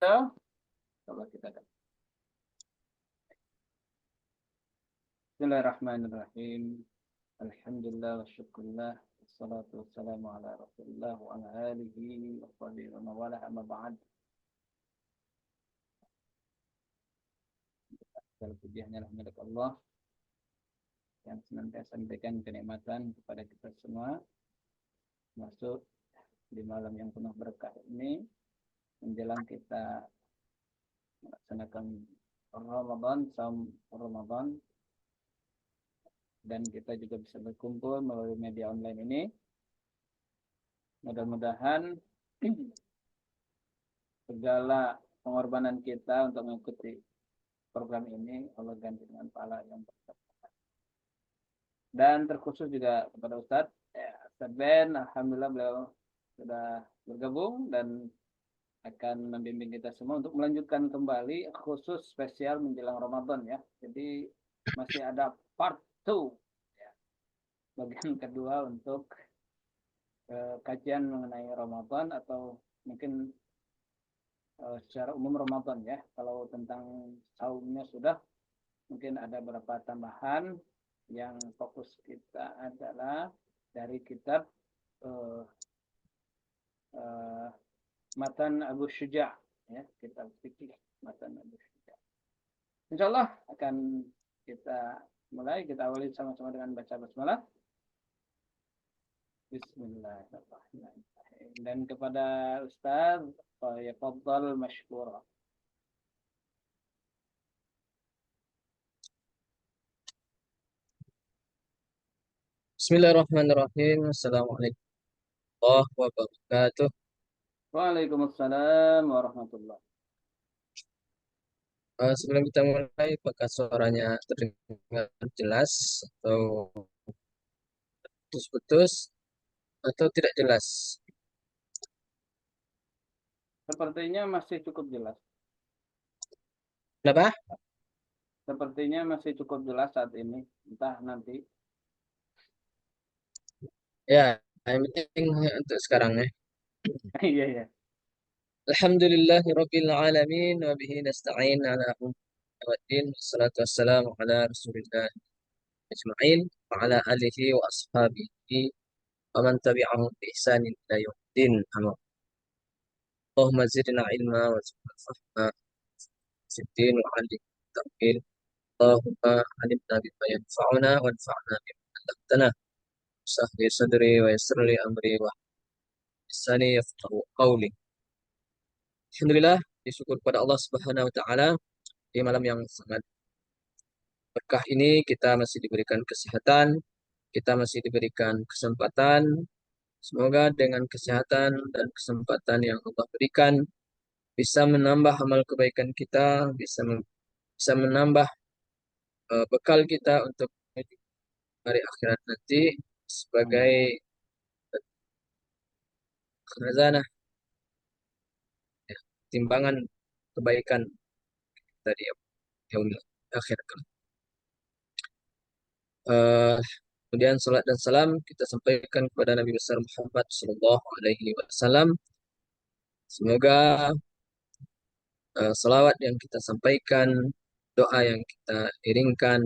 Coba kita lihat. Bismillahirrahmanirrahim. Alhamdulillah wa syukurillah. Wassalatu wassalamu ala rasulillah wa ala alihi wa sahbihi wa mawala amma ba'd. Segala puji hanyalah milik Allah yang senantiasa memberikan kenikmatan kepada kita semua, masuk di malam yang penuh berkah ini menjelang kita melaksanakan Ramadan, saum Ramadan, dan kita juga bisa berkumpul melalui media online ini. Mudah-mudahan segala pengorbanan kita untuk mengikuti program ini Allah ganti dengan pahala yang besar. Dan terkhusus juga kepada Ustadz Ben, alhamdulillah beliau sudah bergabung dan akan membimbing kita semua untuk melanjutkan kembali khusus spesial menjelang Ramadan ya. Jadi masih ada part 2 ya, bagian kedua untuk kajian mengenai Ramadan atau mungkin secara umum Ramadan ya. Kalau tentang saumnya sudah, mungkin ada beberapa tambahan. Yang fokus kita adalah dari kitab Matan Abu Syuja ya, kitab fikih Matan Abu Syuja. Insyaallah akan kita mulai, kita awali sama-sama dengan baca basmalah. Bismillahirrahmanirrahim. Dan kepada Ustaz, fadhal mashkura. Bismillahirrahmanirrahim. Assalamualaikum warahmatullahi wabarakatuh. Waalaikumsalam warahmatullahi. Sebelum kita mulai, apakah suaranya terdengar jelas atau putus-putus atau tidak jelas? Sepertinya masih cukup jelas. Kenapa? Sepertinya masih cukup jelas saat ini. Entah nanti. Ya, yang penting untuk sekarang ya. Iya ya. Alhamdulillahirabbil alamin wa bihi nasta'in ala umuri waddin. Wassalatu wassalamu ala Rasulillah ajma'in wa ala alihi wa ashabihi wa man tabi'ahum bi ihsanin ila yaumiddin. Amin. Allahumma zidna ilma wa zidna fahma siddin wa alim ta'wil. Allahumma alimna bima yanfa'una wanfa'na bima 'allamtana. Sahli sadri wa yassir li amri wa lisani yafqahu qawli. Alhamdulillah, disyukur kepada Allah Subhanahu wa taala di malam yang sangat berkah ini kita masih diberikan kesehatan, kita masih diberikan kesempatan. Semoga dengan kesehatan dan kesempatan yang Allah berikan bisa menambah amal kebaikan kita, bisa menambah bekal kita untuk hari akhirat nanti sebagai khazanah, ya, timbangan kebaikan kita di yaumil akhir. Kemudian salat dan salam kita sampaikan kepada Nabi besar Muhammad Sallallahu Alaihi Wasallam. Semoga salawat yang kita sampaikan, doa yang kita iringkan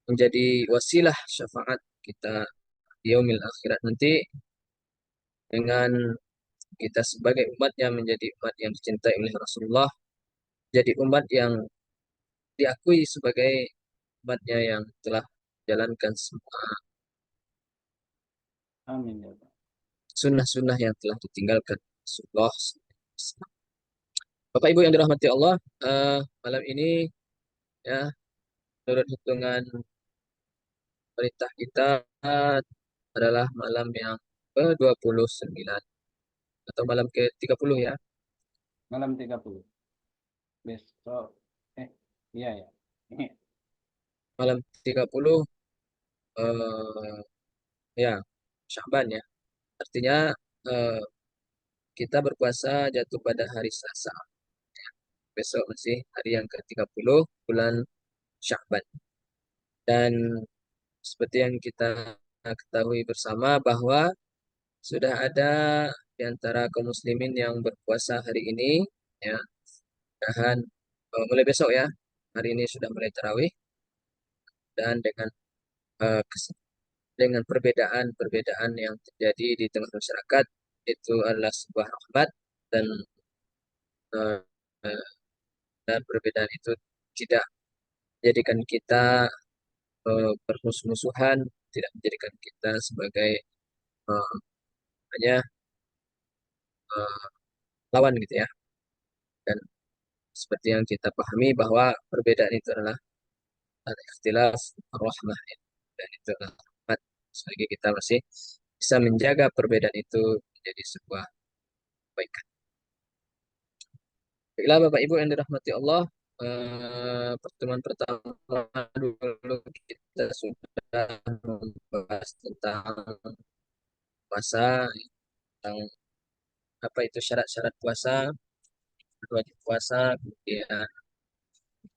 menjadi wasilah syafaat kita di yaumil akhirat nanti, dengan kita sebagai umatnya menjadi umat yang dicintai oleh Rasulullah, jadi umat yang diakui sebagai umatnya yang telah menjalankan semua Amin ya. sunnah-sunnah yang telah ditinggalkan Rasulullah. Bapak Ibu yang dirahmati Allah, malam ini ya menurut hitungan perintah kita adalah malam yang ke-29 atau malam ke-30 ya. Malam 30. Besok. Iya ya. Malam 30 ya Sya'ban ya. Artinya eh, kita berpuasa jatuh pada hari Selasa. Besok masih hari yang ke-30 bulan Sya'ban. Dan seperti yang kita ketahui bersama bahwa sudah ada di antara kaum muslimin yang berpuasa hari ini Ya, dan mulai besok ya. Hari ini sudah mulai tarawih dan eh, kes- dengan perbedaan-perbedaan yang terjadi di tengah masyarakat itu adalah sebuah rahmat dan eh, eh, dan perbedaan itu tidak menjadikan kita bermusuh-musuhan, tidak menjadikan kita sebagai eh, hanya eh, lawan gitu ya. Dan seperti yang kita pahami bahwa perbedaan itu adalah al-ikhtilaf rahmah ya. Dan itu adalah rahmat selagi kita masih bisa menjaga perbedaan itu menjadi sebuah kebaikan. Baiklah Bapak Ibu yang dirahmati Allah, pertemuan pertama dulu kita sudah membahas tentang puasa, tentang apa itu syarat-syarat puasa, wajib puasa, kemudian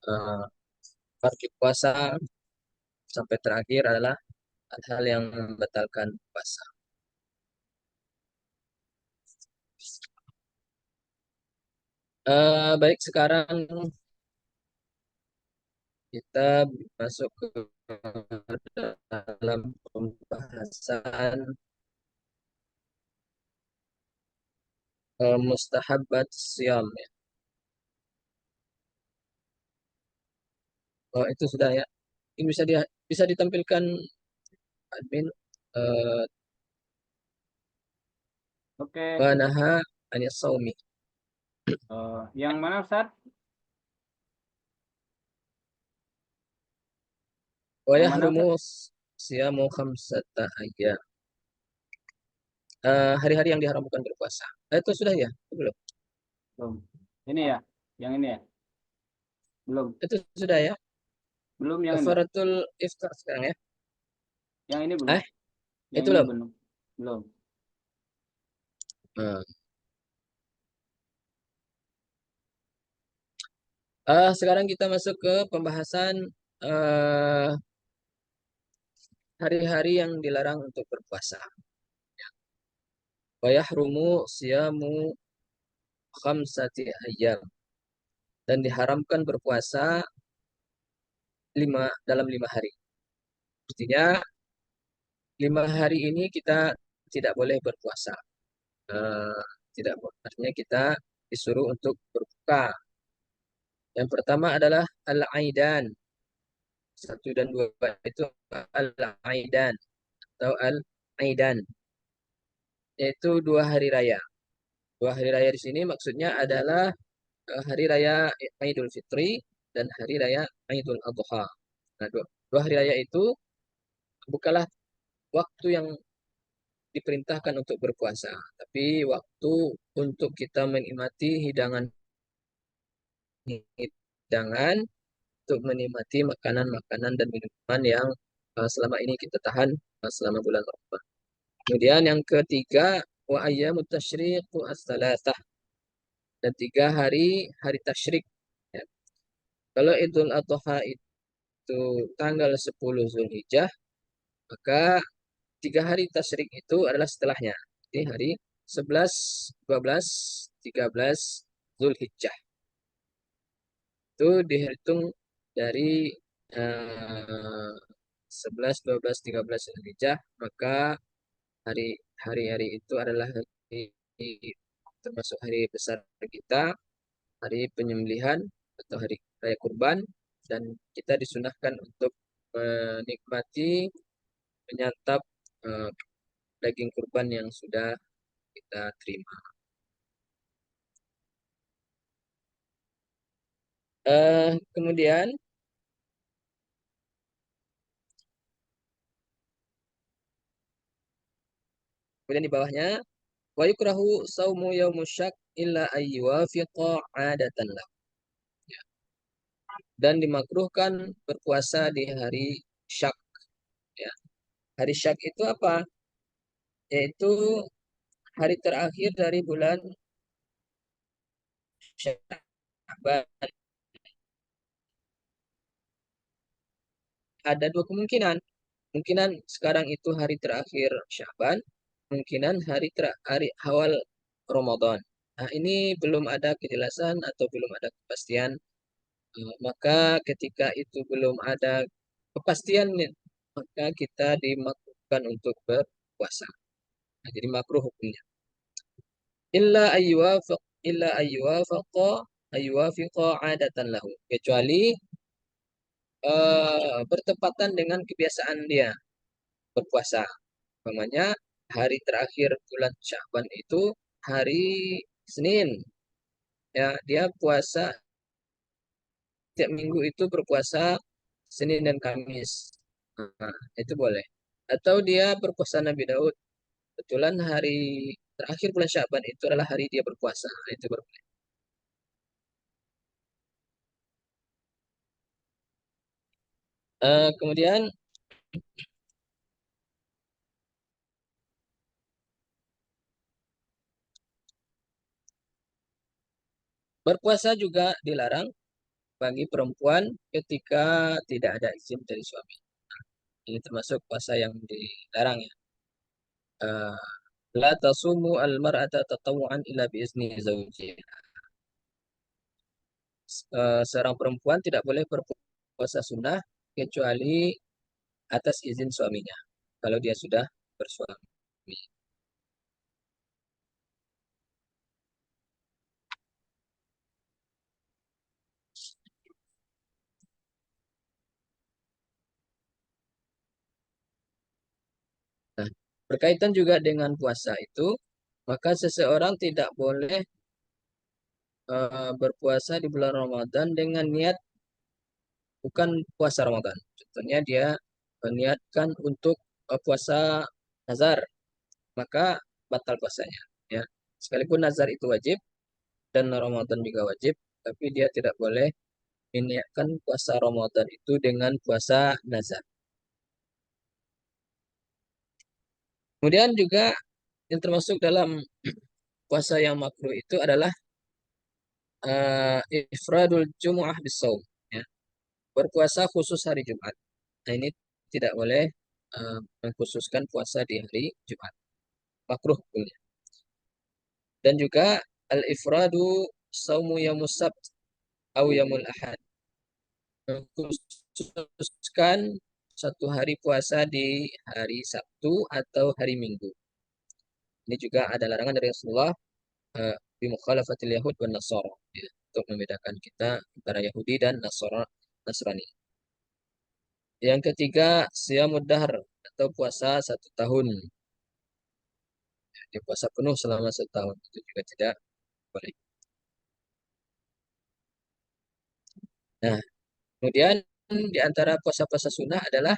eh, wajib puasa, sampai terakhir adalah hal-hal yang membatalkan puasa. Baik, sekarang kita masuk ke dalam pembahasan mustahabat siam ya. Oh, itu sudah ya. Ini bisa ditampilkan admin eh Oke. banaha anis saumi Yang mana Ustaz? wa Yang mana yahrumu Ustaz? siyamu khamsata ayyam. Hari-hari yang diharamkan berpuasa. Itu sudah ya? Belum. Belum. Ini ya. Yang ini ya. Belum. Itu sudah ya. Belum yang ini. Kafaratul iftar sekarang ya. Yang ini belum. Eh, Yang itu ini belum. belum. Belum. Hmm. Sekarang kita masuk ke pembahasan eh, hari-hari yang dilarang untuk berpuasa. Wa yahrumu siyamu khamsati ayyam. Dan diharamkan berpuasa dalam 5 hari. Artinya 5 hari ini kita tidak boleh berpuasa. Eh, Tidak boleh. Artinya kita disuruh untuk berbuka. Yang pertama adalah al-aidan. Satu dan dua itu al-aidan atau al-aidan. Yaitu 2 hari raya. 2 hari raya di sini maksudnya adalah hari raya Idul Fitri dan hari raya Idul Adha. Nah, dua hari raya itu bukanlah waktu yang diperintahkan untuk berpuasa, tapi waktu untuk kita menikmati hidangan, untuk menikmati makanan-makanan dan minuman yang selama ini kita tahan selama bulan Ramadan. Kemudian yang ketiga, wa ayyamut tasyriq as-salasah, dan 3 hari hari tasyrik. Ya. Kalau Idul Adha itu tanggal 10 Zulhijjah, maka 3 hari tasyrik itu adalah setelahnya. Jadi hari 11, 12, 13 Zulhijjah. Itu dihitung dari eh, 11, 12, 13 Zulhijjah, maka hari hari-hari itu adalah hari termasuk hari besar kita, hari penyembelihan atau hari raya kurban, dan kita disunahkan untuk menikmati, menyantap eh, daging kurban yang sudah kita terima. Kemudian kemudian di bawahnya wa yukrahu saumu yaumusyak illa ayyuwafiqa adatan lah. Dan dimakruhkan berpuasa di hari syak ya. Hari syak itu apa? Yaitu hari terakhir dari bulan Sya'ban. Ada dua kemungkinan. Kemungkinan sekarang itu hari terakhir Sya'ban, kemungkinan hari awal Ramadan. Nah, ini belum ada kejelasan atau belum ada kepastian. Maka ketika itu belum ada kepastian, maka kita dimakruhkan untuk berpuasa. Nah, jadi makruh hukumnya. Illa ayyuwafiq illa ayyuwafaqa ayyuwafiqa adatan lahu. Kecuali bertepatan dengan kebiasaan dia berpuasa. Umpamanya hari terakhir bulan Sya'ban itu hari Senin. Ya, dia puasa tiap minggu itu berpuasa Senin dan Kamis. Nah, itu boleh. Atau dia berpuasa Nabi Daud. Kebetulan hari terakhir bulan Sya'ban itu adalah hari dia berpuasa. Nah, itu boleh. Kemudian berpuasa juga dilarang bagi perempuan ketika tidak ada izin dari suami. Ini termasuk puasa yang dilarang ya. Eh, La tasumu al-mar'ata tatawu'an illa biizni zawjiha. Seorang perempuan tidak boleh berpuasa sunnah kecuali atas izin suaminya. Kalau dia sudah bersuami. Nah, berkaitan juga dengan puasa itu, maka seseorang tidak boleh berpuasa di bulan Ramadan dengan niat bukan puasa Ramadan. Contohnya dia meniatkan untuk puasa nazar, maka batal puasanya. Ya, sekalipun nazar itu wajib dan Ramadan juga wajib, tapi dia tidak boleh meniatkan puasa Ramadan itu dengan puasa nazar. Kemudian juga yang termasuk dalam puasa yang makruh itu adalah ifradul jumu'ah bisawm. Ya, berpuasa khusus hari Jumat. Nah, ini tidak boleh mengkhususkan puasa di hari Jumat. Makruh hukumnya. Dan juga al-ifradu saumu yamus sabt au yamul ahad. Mengkhususkan satu hari puasa di hari Sabtu atau hari Minggu. Ini juga ada larangan dari Rasulullah bi mukhalafatil Yahud dan Nasara, ya, untuk membedakan kita antara Yahudi dan Nasrani. Yang ketiga, siyamud dahr atau puasa 1 tahun. Dia puasa penuh selama 1 tahun itu juga tidak boleh. Nah, kemudian di antara puasa-puasa sunnah adalah,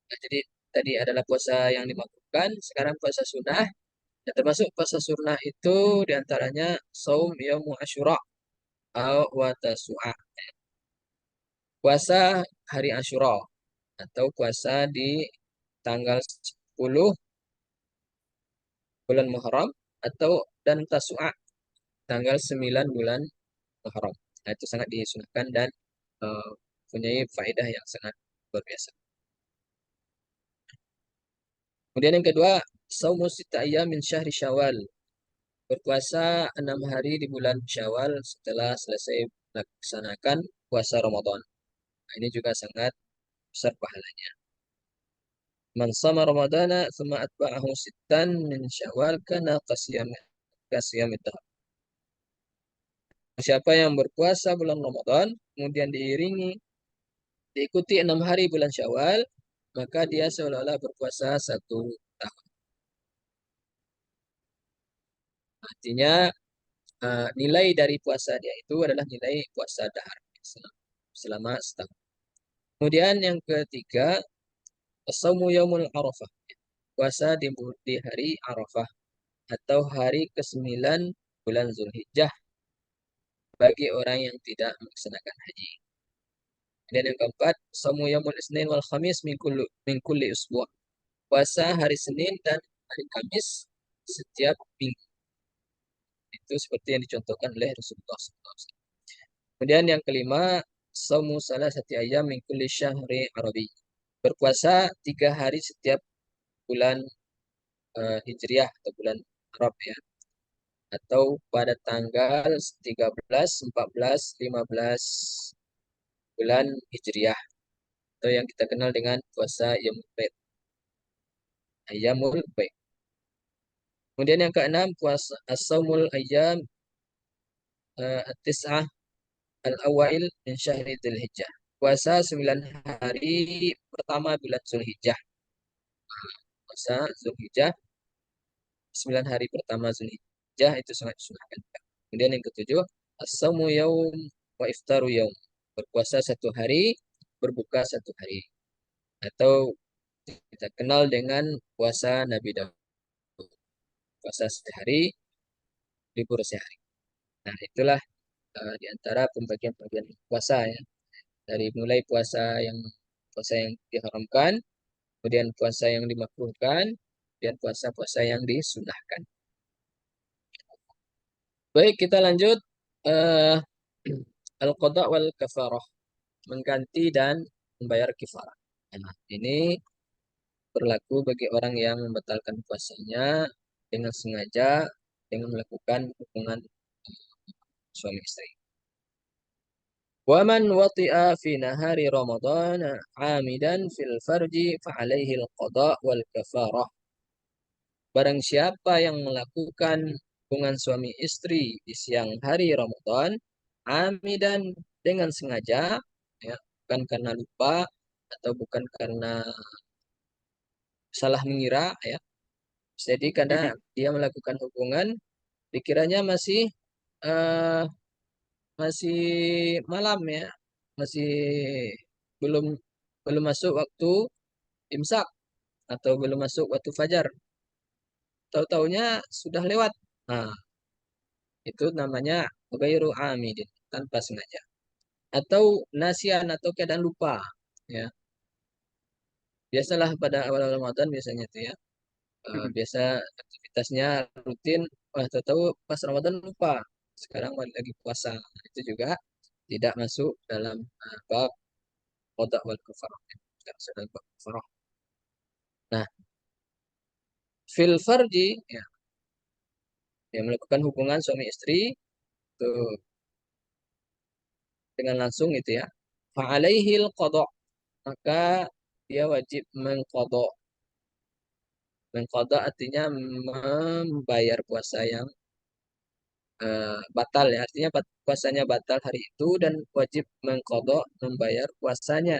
nah, jadi tadi adalah puasa yang dimakruhkan, sekarang puasa sunnah. Ya, termasuk puasa sunnah itu diantaranya saum yaum Asyura wa tasu'a. Puasa hari Asyura atau puasa di tanggal 10 bulan Muharram atau dan tasu'a tanggal 9 bulan Muharram. Nah, itu sangat disunahkan dan uh, punya faedah yang sangat luar biasa. Kemudian yang kedua, saumu sita ayyam min syahri Syawal. Berpuasa 6 hari di bulan Syawal setelah selesai melaksanakan puasa Ramadan. Nah, ini juga sangat besar pahalanya. Man sama Ramadana thumma atba'ahu sittan min Syawal kana qasiyamid dahr. Siapa yang berpuasa bulan Ramadan kemudian diikuti 6 hari bulan Syawal, maka dia seolah-olah berpuasa 1 tahun. Artinya nilai dari puasa dia itu adalah nilai puasa dahar selama setahun. Kemudian yang ketiga, As-Sawmu Yaumul Arafah. Puasa di hari Arafah atau hari ke-9 bulan Zulhijjah bagi orang yang tidak melaksanakan haji. Dan yang keempat, Sawmu Yaumul Isnin wal Khamis min kulli usbu'. Puasa hari Senin dan hari Kamis setiap minggu. Itu seperti yang dicontohkan oleh Rasulullah SAW. Kemudian yang kelima, Sawmu Salasati Ayyam min kulli syahri Arabi. Berpuasa 3 hari setiap bulan Hijriah atau bulan Arab ya. atau pada tanggal 13, 14, 15 bulan Hijriah atau yang kita kenal dengan puasa Yaumul Bid, Ayyamul Bid. Kemudian yang keenam puasa As-Saumul Ayyam At-Tis'ah Al-Awail min Syahri Dzulhijjah. Puasa 9 hari pertama bulan Zulhijjah. Puasa Zulhijjah 9 hari pertama Zulhijjah itu sangat disunahkan. Kemudian yang ketujuh, as-saumu yaum wa iftaru yaum. Berpuasa satu hari, berbuka satu hari. Atau kita kenal dengan puasa Nabi Daud. Puasa sehari, libur sehari. Nah, itulah di antara pembagian-pembagian puasa ya. Dari mulai puasa yang diharamkan, kemudian puasa yang dimakruhkan, dan puasa-puasa yang disunahkan. Baik, kita lanjut. eh Al-qada wal kafarah, mengganti dan membayar kifarah. Nah, ini berlaku bagi orang yang membatalkan puasanya dengan sengaja dengan melakukan hubungan suami istri. Wa man wati'a fi nahari Ramadan 'amidan fil farji fa 'alaihi al-qada wal kafarah. Barang siapa yang melakukan hubungan suami istri di siang hari Ramadan, amidan dengan sengaja, ya, bukan karena lupa atau bukan karena salah mengira, ya. Jadi karena dia melakukan hubungan, dikiranya eh, masih malam ya, masih belum belum masuk waktu imsak atau belum masuk waktu fajar. Tahu-taunya sudah lewat. Nah, itu namanya ghairu amidin, tanpa sengaja. Atau nasian atau keadaan lupa. Ya, biasalah pada awal Ramadan biasanya itu ya. Biasa aktivitasnya rutin, wah tahu-tahu pas Ramadan lupa. Sekarang lagi puasa. Itu juga tidak masuk dalam bab qada wal kafarah. Tidak masuk dalam bab kafarah. Nah, fil farji ya, yang melakukan hubungan suami istri itu dengan langsung itu ya. Fa'alaihil qada, maka dia wajib mengqada. Mengqada artinya membayar puasa yang batal ya. Artinya puasanya batal hari itu dan wajib mengqada membayar puasanya.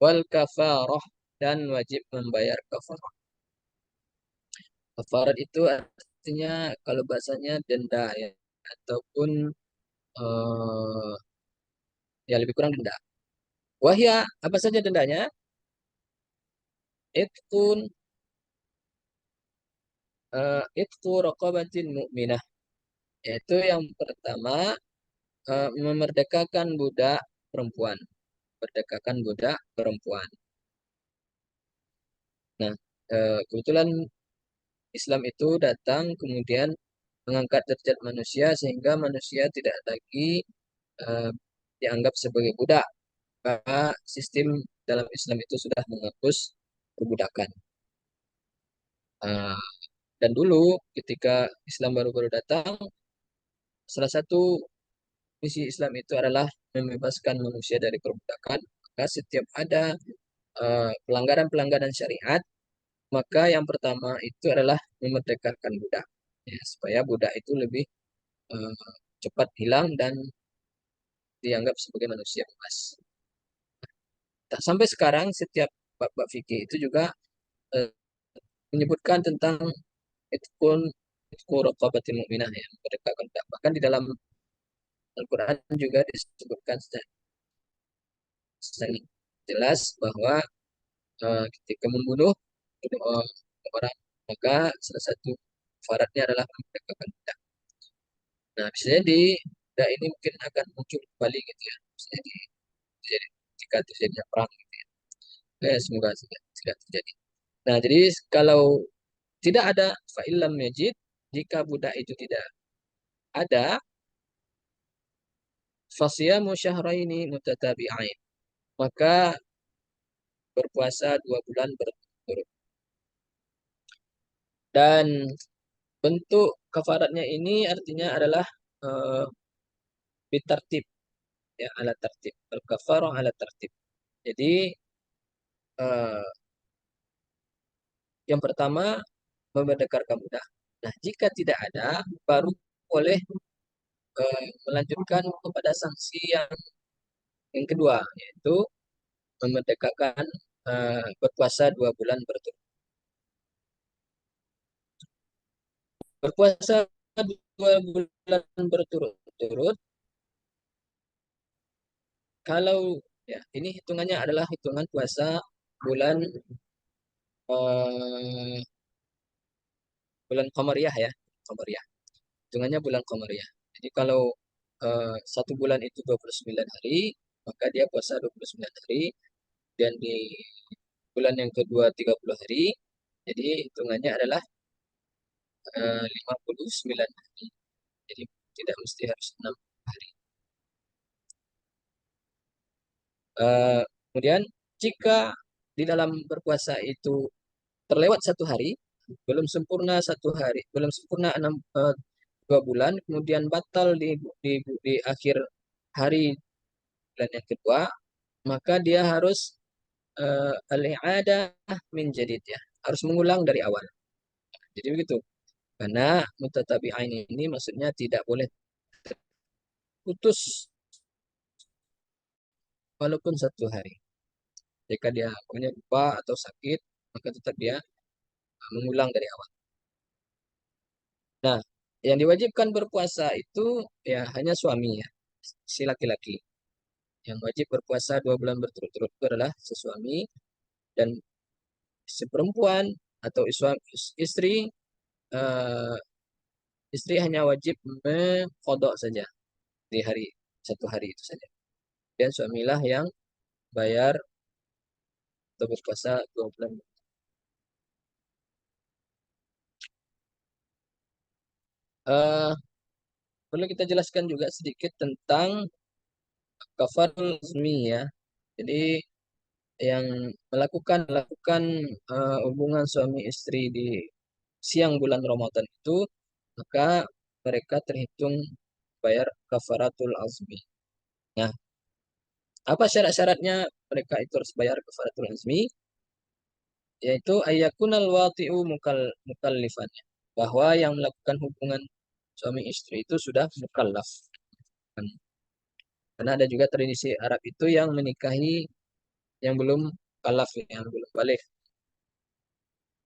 Wal kafarah, dan wajib membayar kafarah. Kafarat itu artinya kalau bahasanya denda ya, ataupun eh, ya lebih kurang denda. Wahya, apa saja dendanya? Itkun itku raqabatin mu'minah. Yaitu yang pertama, memerdekakan budak perempuan. Merdekakan budak perempuan. Nah, kebetulan Islam itu datang kemudian mengangkat derajat manusia sehingga manusia tidak lagi eh, dianggap sebagai budak. Maka sistem dalam Islam itu sudah menghapus perbudakan. Eh, dan dulu ketika Islam baru-baru datang, salah satu misi Islam itu adalah membebaskan manusia dari perbudakan. Maka setiap ada pelanggaran-pelanggaran syariat, maka yang pertama itu adalah memerdekakan budak. Ya, supaya budak itu lebih eh, cepat hilang dan dianggap sebagai manusia bebas. Tak sampai sekarang setiap bab-bab fikih itu juga eh, menyebutkan tentang itqu raqabatil mu'minah ya, merdekakan budak. Bahkan di dalam Al-Quran juga disebutkan secara jelas bahwa ketika membunuh eh, orang, maka salah satu syaratnya adalah memerdekakan budak. Nah, bisa jadi budak ini mungkin akan muncul kembali gitu ya. Bisa jadi jika terjadinya perang gitu ya. Semoga tidak terjadi. Nah, jadi kalau tidak ada fa'ilam yajid, jika budak itu tidak ada, fasiyamu syahraini mutatabi'ain. Maka berpuasa 2 bulan berturut-turut. Dan bentuk kafaratnya ini artinya adalah eh, bitartib, ya, ala tertib. Al-kafarah ala tertib. Jadi eh, yang pertama membedakan mudah. Nah, jika tidak ada, baru boleh melanjutkan kepada sanksi yang kedua, yaitu memerdekakan berpuasa 2 bulan berturut. Berpuasa 2 bulan berturut-turut, kalau ya ini hitungannya adalah hitungan puasa bulan eh, bulan Qamariyah ya, Qamariyah. Hitungannya bulan Qamariyah. Jadi kalau 1 bulan itu 29 hari, maka dia puasa 29 hari, dan di bulan yang kedua 30 hari, jadi hitungannya adalah 59 hari. Jadi tidak mesti harus 6 hari. Kemudian jika di dalam berpuasa itu terlewat 1 hari, belum sempurna 1 hari, belum sempurna 2 bulan, kemudian batal di akhir hari bulan yang kedua, maka dia harus al-i'adah min jadid, ya, harus mengulang dari awal. Jadi begitu. Karena mutatabi'ain ini maksudnya tidak boleh putus walaupun 1 hari. Jika dia punya lupa atau sakit, maka tetap dia mengulang dari awal. Nah, yang diwajibkan berpuasa itu ya hanya suami, ya, si laki-laki. Yang wajib berpuasa 2 bulan berturut-turut itu adalah si suami, dan si perempuan atau istri, eh, istri hanya wajib mengkodok saja di 1 hari itu saja. Dan suamilah yang bayar atau berpuasa 2 bulan. Eh, Perlu kita jelaskan juga sedikit tentang kafarul azmi, ya. Jadi yang melakukan hubungan suami istri di siang bulan Ramadan itu, maka mereka terhitung bayar kafaratul azmi. Nah, apa syarat-syaratnya mereka itu harus bayar kafaratul azmi? Yaitu ayyakunal wati'u mukallifan, bahwa yang melakukan hubungan suami istri itu sudah mukallaf. Karena ada juga tradisi Arab itu yang menikahi yang belum kalaf, yang belum balik.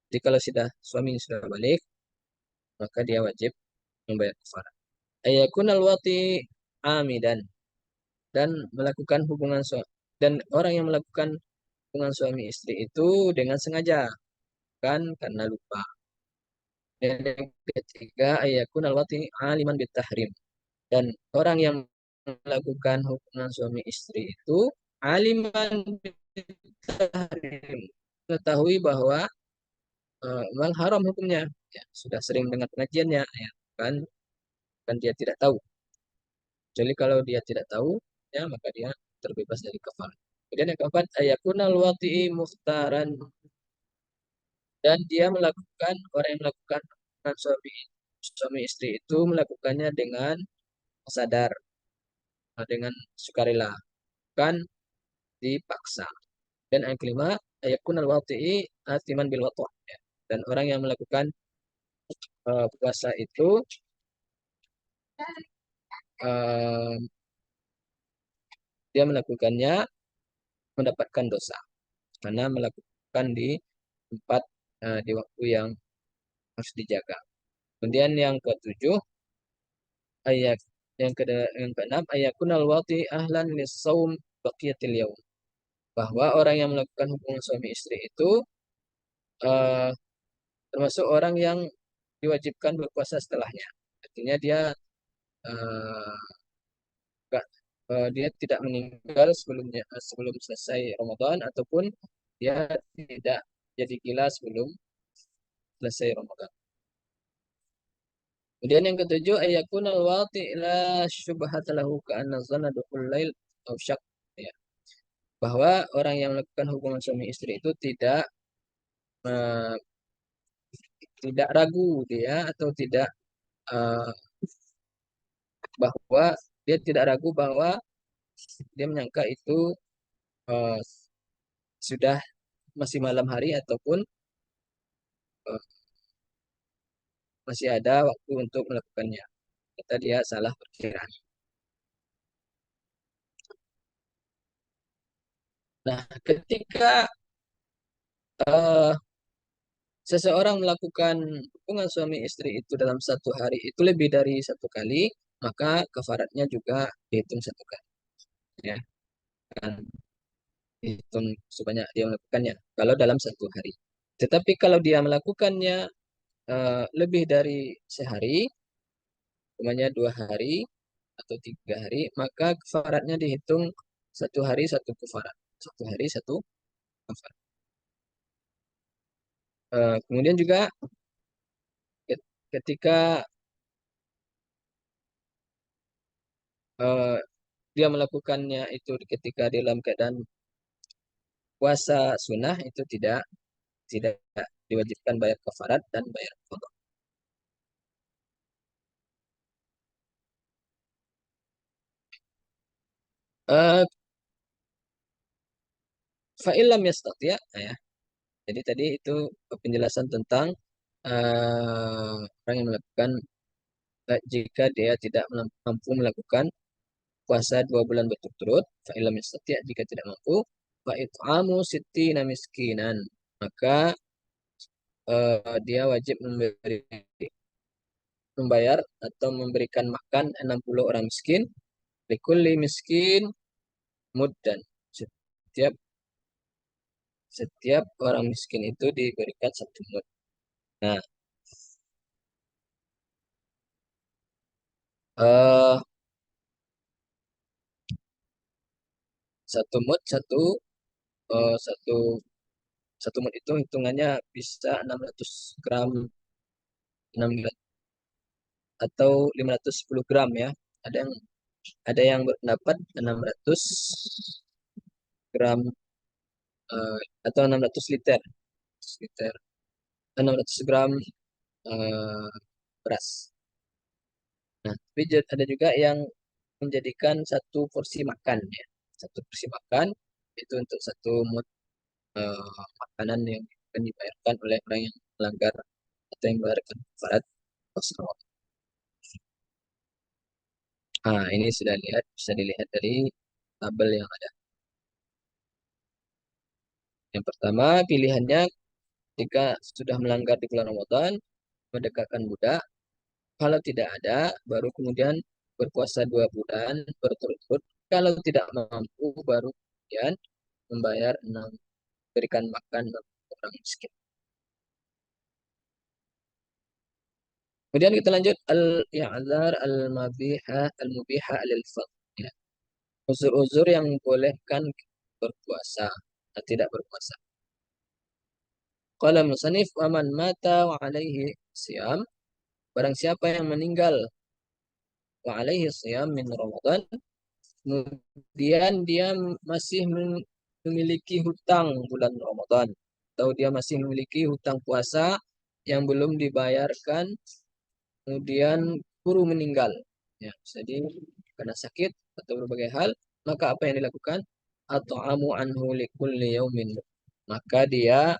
Jadi kalau suami sudah balik, maka dia wajib membayar kafarah. Ayakunal wati amidan, dan melakukan hubungan dan orang yang melakukan hubungan suami istri itu dengan sengaja, kan, karena lupa. Dan yang ketiga, ayakunal wati aliman bitahrim, dan orang yang melakukan hubungan suami istri itu aliman bitahrim, ketahui bahwa memang haram hukumnya, ya, sudah sering dengar pengajiannya, ya, kan, dia tidak tahu. Jadi kalau dia tidak tahu, ya, maka dia terbebas dari kafarat. Kemudian yang keempat, ayakunal wati'i muhtaran, dan dia melakukan, orang yang melakukan hubungan suami istri itu melakukannya dengan sadar, dengan sukarela, bukan dipaksa. Dan yang kelima, ayakunal wati'i atiman bil watwa, ya. Dan orang yang melakukan puasa itu eh, dia melakukannya mendapatkan dosa karena melakukan di tempat, di waktu yang harus dijaga. Kemudian yang ketujuh, ayat yang keenam, ayakunal wati ahlan lisaum baqiyatil yaum, bahwa orang yang melakukan hubungan suami istri itu eh, termasuk orang yang diwajibkan berpuasa setelahnya. Artinya dia eh, dia tidak meninggal sebelum selesai Ramadan, ataupun dia tidak jadi gila sebelum selesai Ramadan. Kemudian yang ketujuh, ayakun al-wati la syubhat lahu ka'anna zanna dukhul lail aw syak, ya. Bahwa orang yang melakukan hubungan suami istri itu eh, tidak ragu dia, atau tidak eh, bahwa dia tidak ragu bahwa dia menyangka itu eh, sudah masih malam hari ataupun eh, masih ada waktu untuk melakukannya. Kata dia salah perkiraan. Nah, ketika eh, seseorang melakukan hubungan suami istri itu dalam satu hari itu lebih dari satu kali, maka kafaratnya juga dihitung satu kali. Ya, kan? Dihitung sebanyak dia melakukannya. Kalau dalam satu hari. Tetapi kalau dia melakukannya lebih dari sehari, umpamanya 2 hari atau 3 hari, maka kafaratnya dihitung satu hari satu kafarat. Satu hari satu kafarat. Kemudian juga ketika eh, dia melakukannya itu ketika dalam keadaan puasa sunnah itu tidak diwajibkan bayar kafarat dan bayar qadha. Eh fa'ilam yastati' ya. Jadi tadi itu penjelasan tentang orang yang melakukan jika dia tidak mampu melakukan puasa 2 bulan berturut-turut, fa'ilam yastati' jika tidak mampu, fa'it'amu sittina miskinan. Maka dia wajib membayar atau memberikan makan 60 orang miskin, likulli miskin muddan. Setiap setiap orang miskin itu diberikan 1 mud. Nah, eh 1 mud satu satu mud itu hitungannya bisa 600 gram, 6 atau 510 gram ya. Ada yang ada yang berpendapat 600 gram atau 600 liter, liter 600 gram eh, beras. Nah, tapi ada juga yang menjadikan satu porsi makan ya. Satu porsi makan itu untuk 1 mud makanan yang akan dibayarkan oleh orang yang melanggar atau yang melanggar kafarat puasa. Nah, ini sudah lihat, bisa dilihat dari tabel yang ada. Yang pertama, pilihannya jika sudah melanggar di bulan Ramadan, mendekatkan budak. Kalau tidak ada, baru kemudian berpuasa 2 bulan berturut-turut. Kalau tidak mampu, baru kemudian membayar 6, berikan makan 6 orang miskin. Kemudian kita lanjut al-i'dzar al-mabiha al-mubiha lil-fard. Ya. Uzur-uzur yang membolehkan berpuasa atau tidak berpuasa. Qala musannif wa man mata wa alaihi siyam, barang siapa yang meninggal wa alaihi siyam min Ramadan, kemudian dia masih memiliki hutang bulan Ramadan atau dia masih memiliki hutang puasa yang belum dibayarkan, kemudian guru meninggal, ya, jadi karena sakit atau berbagai hal, maka apa yang dilakukan? Atau amu anhu likulli yaumin, maka dia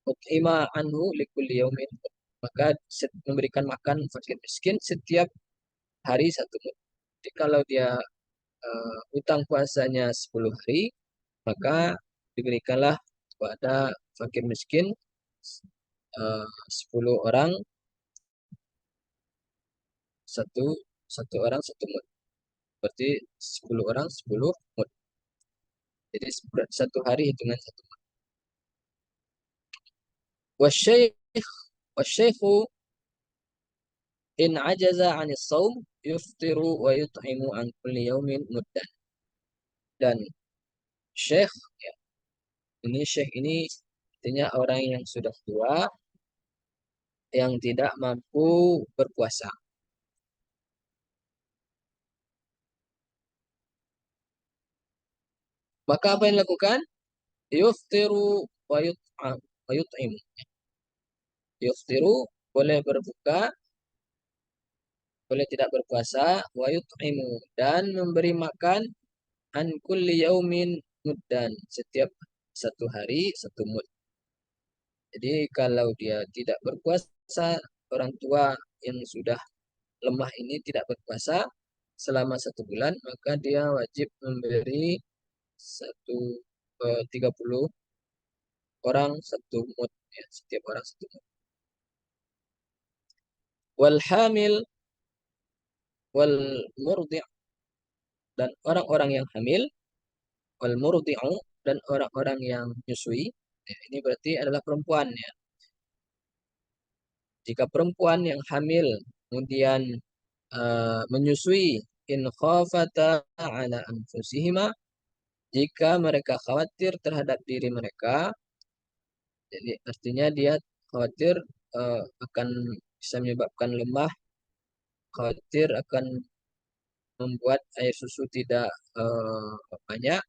ut'ima anhu likulli yaumin, maka memberikan makan fakir miskin setiap hari 1 mud. Jadi kalau dia utang puasanya 10 hari, maka diberikanlah kepada fakir miskin 10 orang, satu satu orang 1 mud. Berarti 10 orang 10 mud. Jadi satu hari hitungan 1 mud. Wasyaikh wasyaikhu in ajaza anis saum yuftiru wa yut'imu an kulli yaumin muddan. Dan syekh, ya, ini syekh ini artinya orang yang sudah tua yang tidak mampu berpuasa. Maka apa yang dilakukan? Yuftiru wa yut'im. Yuftiru boleh berbuka boleh tidak berpuasa, wa yut'imu, dan memberi makan an kulli yaumin muddan, setiap satu hari satu mud. Jadi kalau dia tidak berpuasa, orang tua yang sudah lemah ini tidak berpuasa selama 1 bulan, maka dia wajib memberi 30 orang satu mud, ya, setiap orang satu mud. Wal hamil wal murdi' dan orang-orang yang hamil, wal murdi'u dan orang-orang yang menyusui. Ya, ini berarti adalah perempuan, ya. Jika perempuan yang hamil kemudian menyusui, in khafata ala anfusihima, jika mereka khawatir terhadap diri mereka, jadi artinya dia khawatir akan bisa menyebabkan lemah, khawatir akan membuat air susu tidak banyak,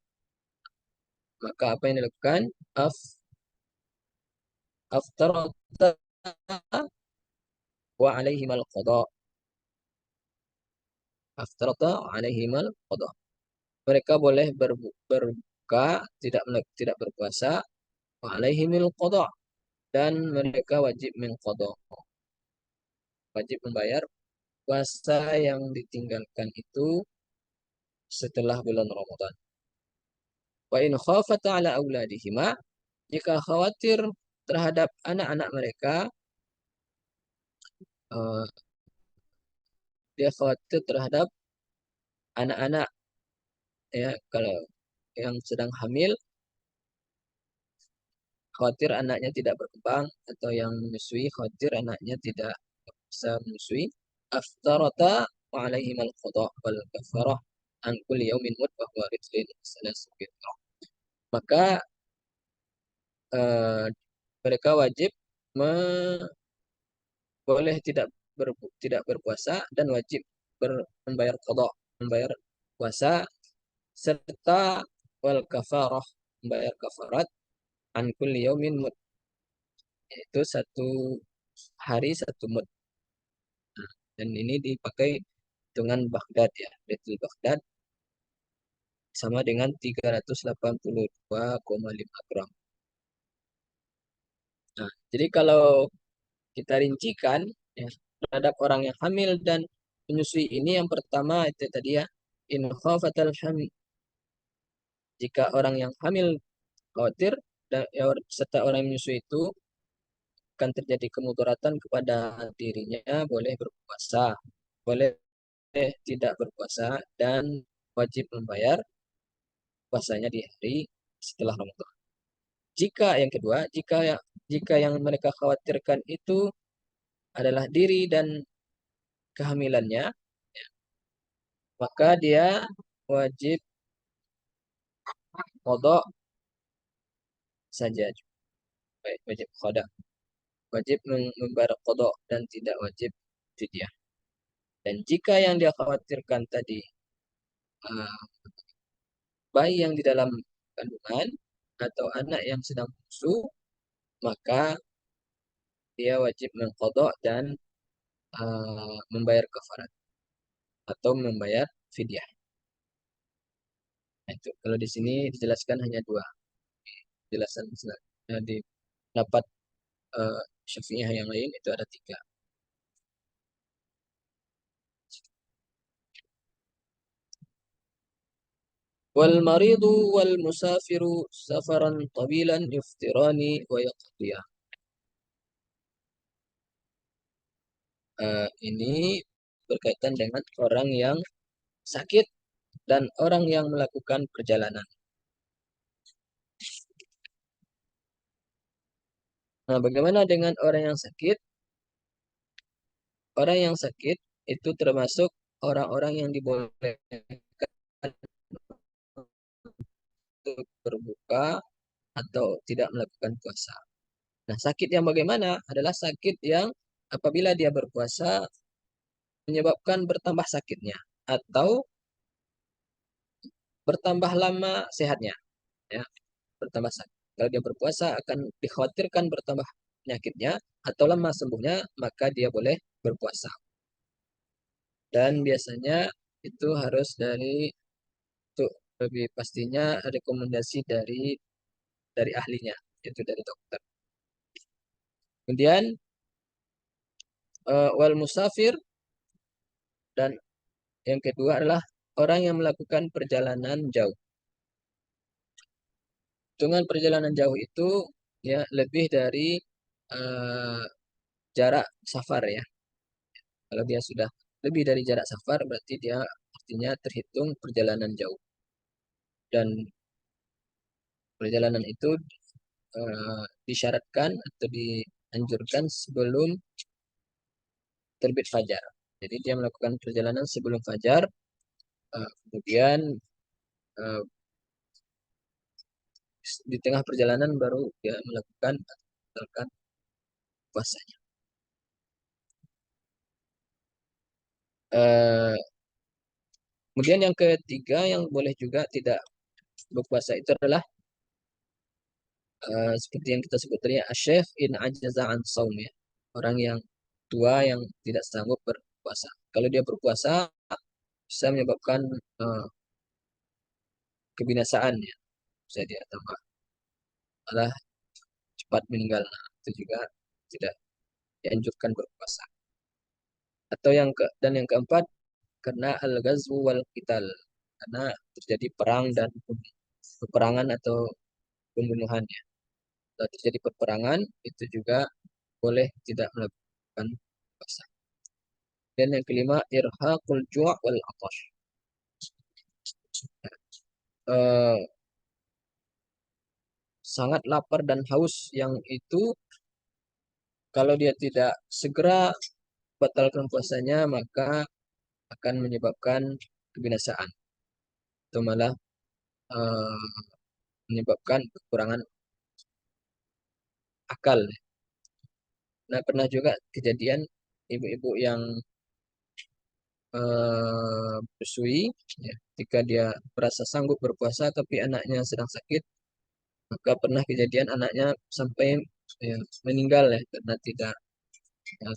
maka apa yang dilakukan? Aftarata wa alaihimal qada. Aftarata alaihimal qada. Mereka boleh berbuka, tidak berpuasa, wa alaihimil qada, dan mereka wajib mengqada, wajib membayar puasa yang ditinggalkan itu setelah bulan Ramadan. Wa in khafata ala auladihima, jika khawatir terhadap anak-anak mereka, eh, dia khawatir terhadap anak-anak, ya, kalau yang sedang hamil khawatir anaknya tidak berkembang, atau yang menyusui khawatir anaknya tidak bisa menyusui, aftarata wa alaihim al-qada wal kafarah an kulli yaumin mud wa huwa ridlin salasu fitrah. Maka eh, mereka wajib boleh tidak berpuasa, dan wajib membayar qada, membayar puasa, serta wal kafarah, membayar kafarat an kulli yaumin mud, yaitu satu hari satu mud. Nah, dan ini dipakai dengan Baghdad, ya, Betul Baghdad sama dengan 382,5 gram. Nah, jadi kalau kita rincikan, ya, terhadap orang yang hamil dan menyusui ini, yang pertama itu tadi, ya, in khafatal hamil, jika orang yang hamil khawatir dan ya, serta orang yang menyusui itu akan terjadi kemudaratan kepada dirinya, boleh berpuasa, boleh tidak berpuasa, dan wajib membayar puasanya di hari setelah Ramadan. Jika yang kedua, jika yang mereka khawatirkan itu adalah diri dan kehamilannya, maka dia wajib qada saja. Baik, wajib qada, wajib membayar qada dan tidak wajib fidyah. Dan jika yang dia khawatirkan tadi eh, bayi yang di dalam kandungan atau anak yang sedang bungsu, maka dia wajib mengqada dan membayar kafarat atau membayar fidyah. Nah, itu kalau di sini dijelaskan hanya dua penjelasan, di dapat Syafi'iyah yang lain itu ada tiga. Wal maridu wal musafiru safaran tabilan yuftirani wa yaqdiya. Ini berkaitan dengan orang yang sakit dan orang yang melakukan perjalanan. Nah, bagaimana dengan orang yang sakit? Orang yang sakit itu termasuk orang-orang yang dibolehkan untuk berbuka atau tidak melakukan puasa. Nah, sakit yang bagaimana adalah sakit yang apabila dia berpuasa menyebabkan bertambah sakitnya atau bertambah lama sehatnya, ya, bertambah sakit. Kalau dia berpuasa akan dikhawatirkan bertambah penyakitnya atau lama sembuhnya, maka dia boleh berpuasa. Dan biasanya itu harus untuk lebih pastinya rekomendasi dari ahlinya, yaitu dari dokter. Kemudian wal musafir, dan yang kedua adalah orang yang melakukan perjalanan jauh. Dengan perjalanan jauh itu ya lebih dari eh, jarak safar ya. Kalau dia sudah lebih dari jarak safar berarti dia artinya terhitung perjalanan jauh. Dan perjalanan itu disyaratkan atau dianjurkan sebelum terbit fajar. Jadi dia melakukan perjalanan sebelum fajar, kemudian eh, di tengah perjalanan baru dia melakukan puasanya. Eh, Kemudian yang ketiga yang boleh juga tidak berpuasa itu adalah seperti yang kita sebut tadi asyaf in ajaza an saum ya. Orang yang tua yang tidak sanggup berpuasa. Kalau dia berpuasa bisa menyebabkan eh, kebinasaan ya. Bisa dia tambah malah cepat meninggal. Nah, itu juga tidak dianjurkan berpuasa. Atau yang keempat karena al-ghazwu wal qital. Karena terjadi perang dan peperangan atau pembunuhan ya. Kalau terjadi peperangan itu juga boleh tidak melakukan puasa. Dan yang kelima irhaqul ju' wal atash. Eh, Sangat lapar dan haus yang itu kalau dia tidak segera batalkan puasanya maka akan menyebabkan kebinasaan atau malah eh, menyebabkan kekurangan akal. Nah, pernah juga kejadian ibu-ibu yang menyusui, ya, ketika dia merasa sanggup berpuasa tapi anaknya sedang sakit, maka pernah kejadian anaknya sampai ya, meninggal ya karena tidak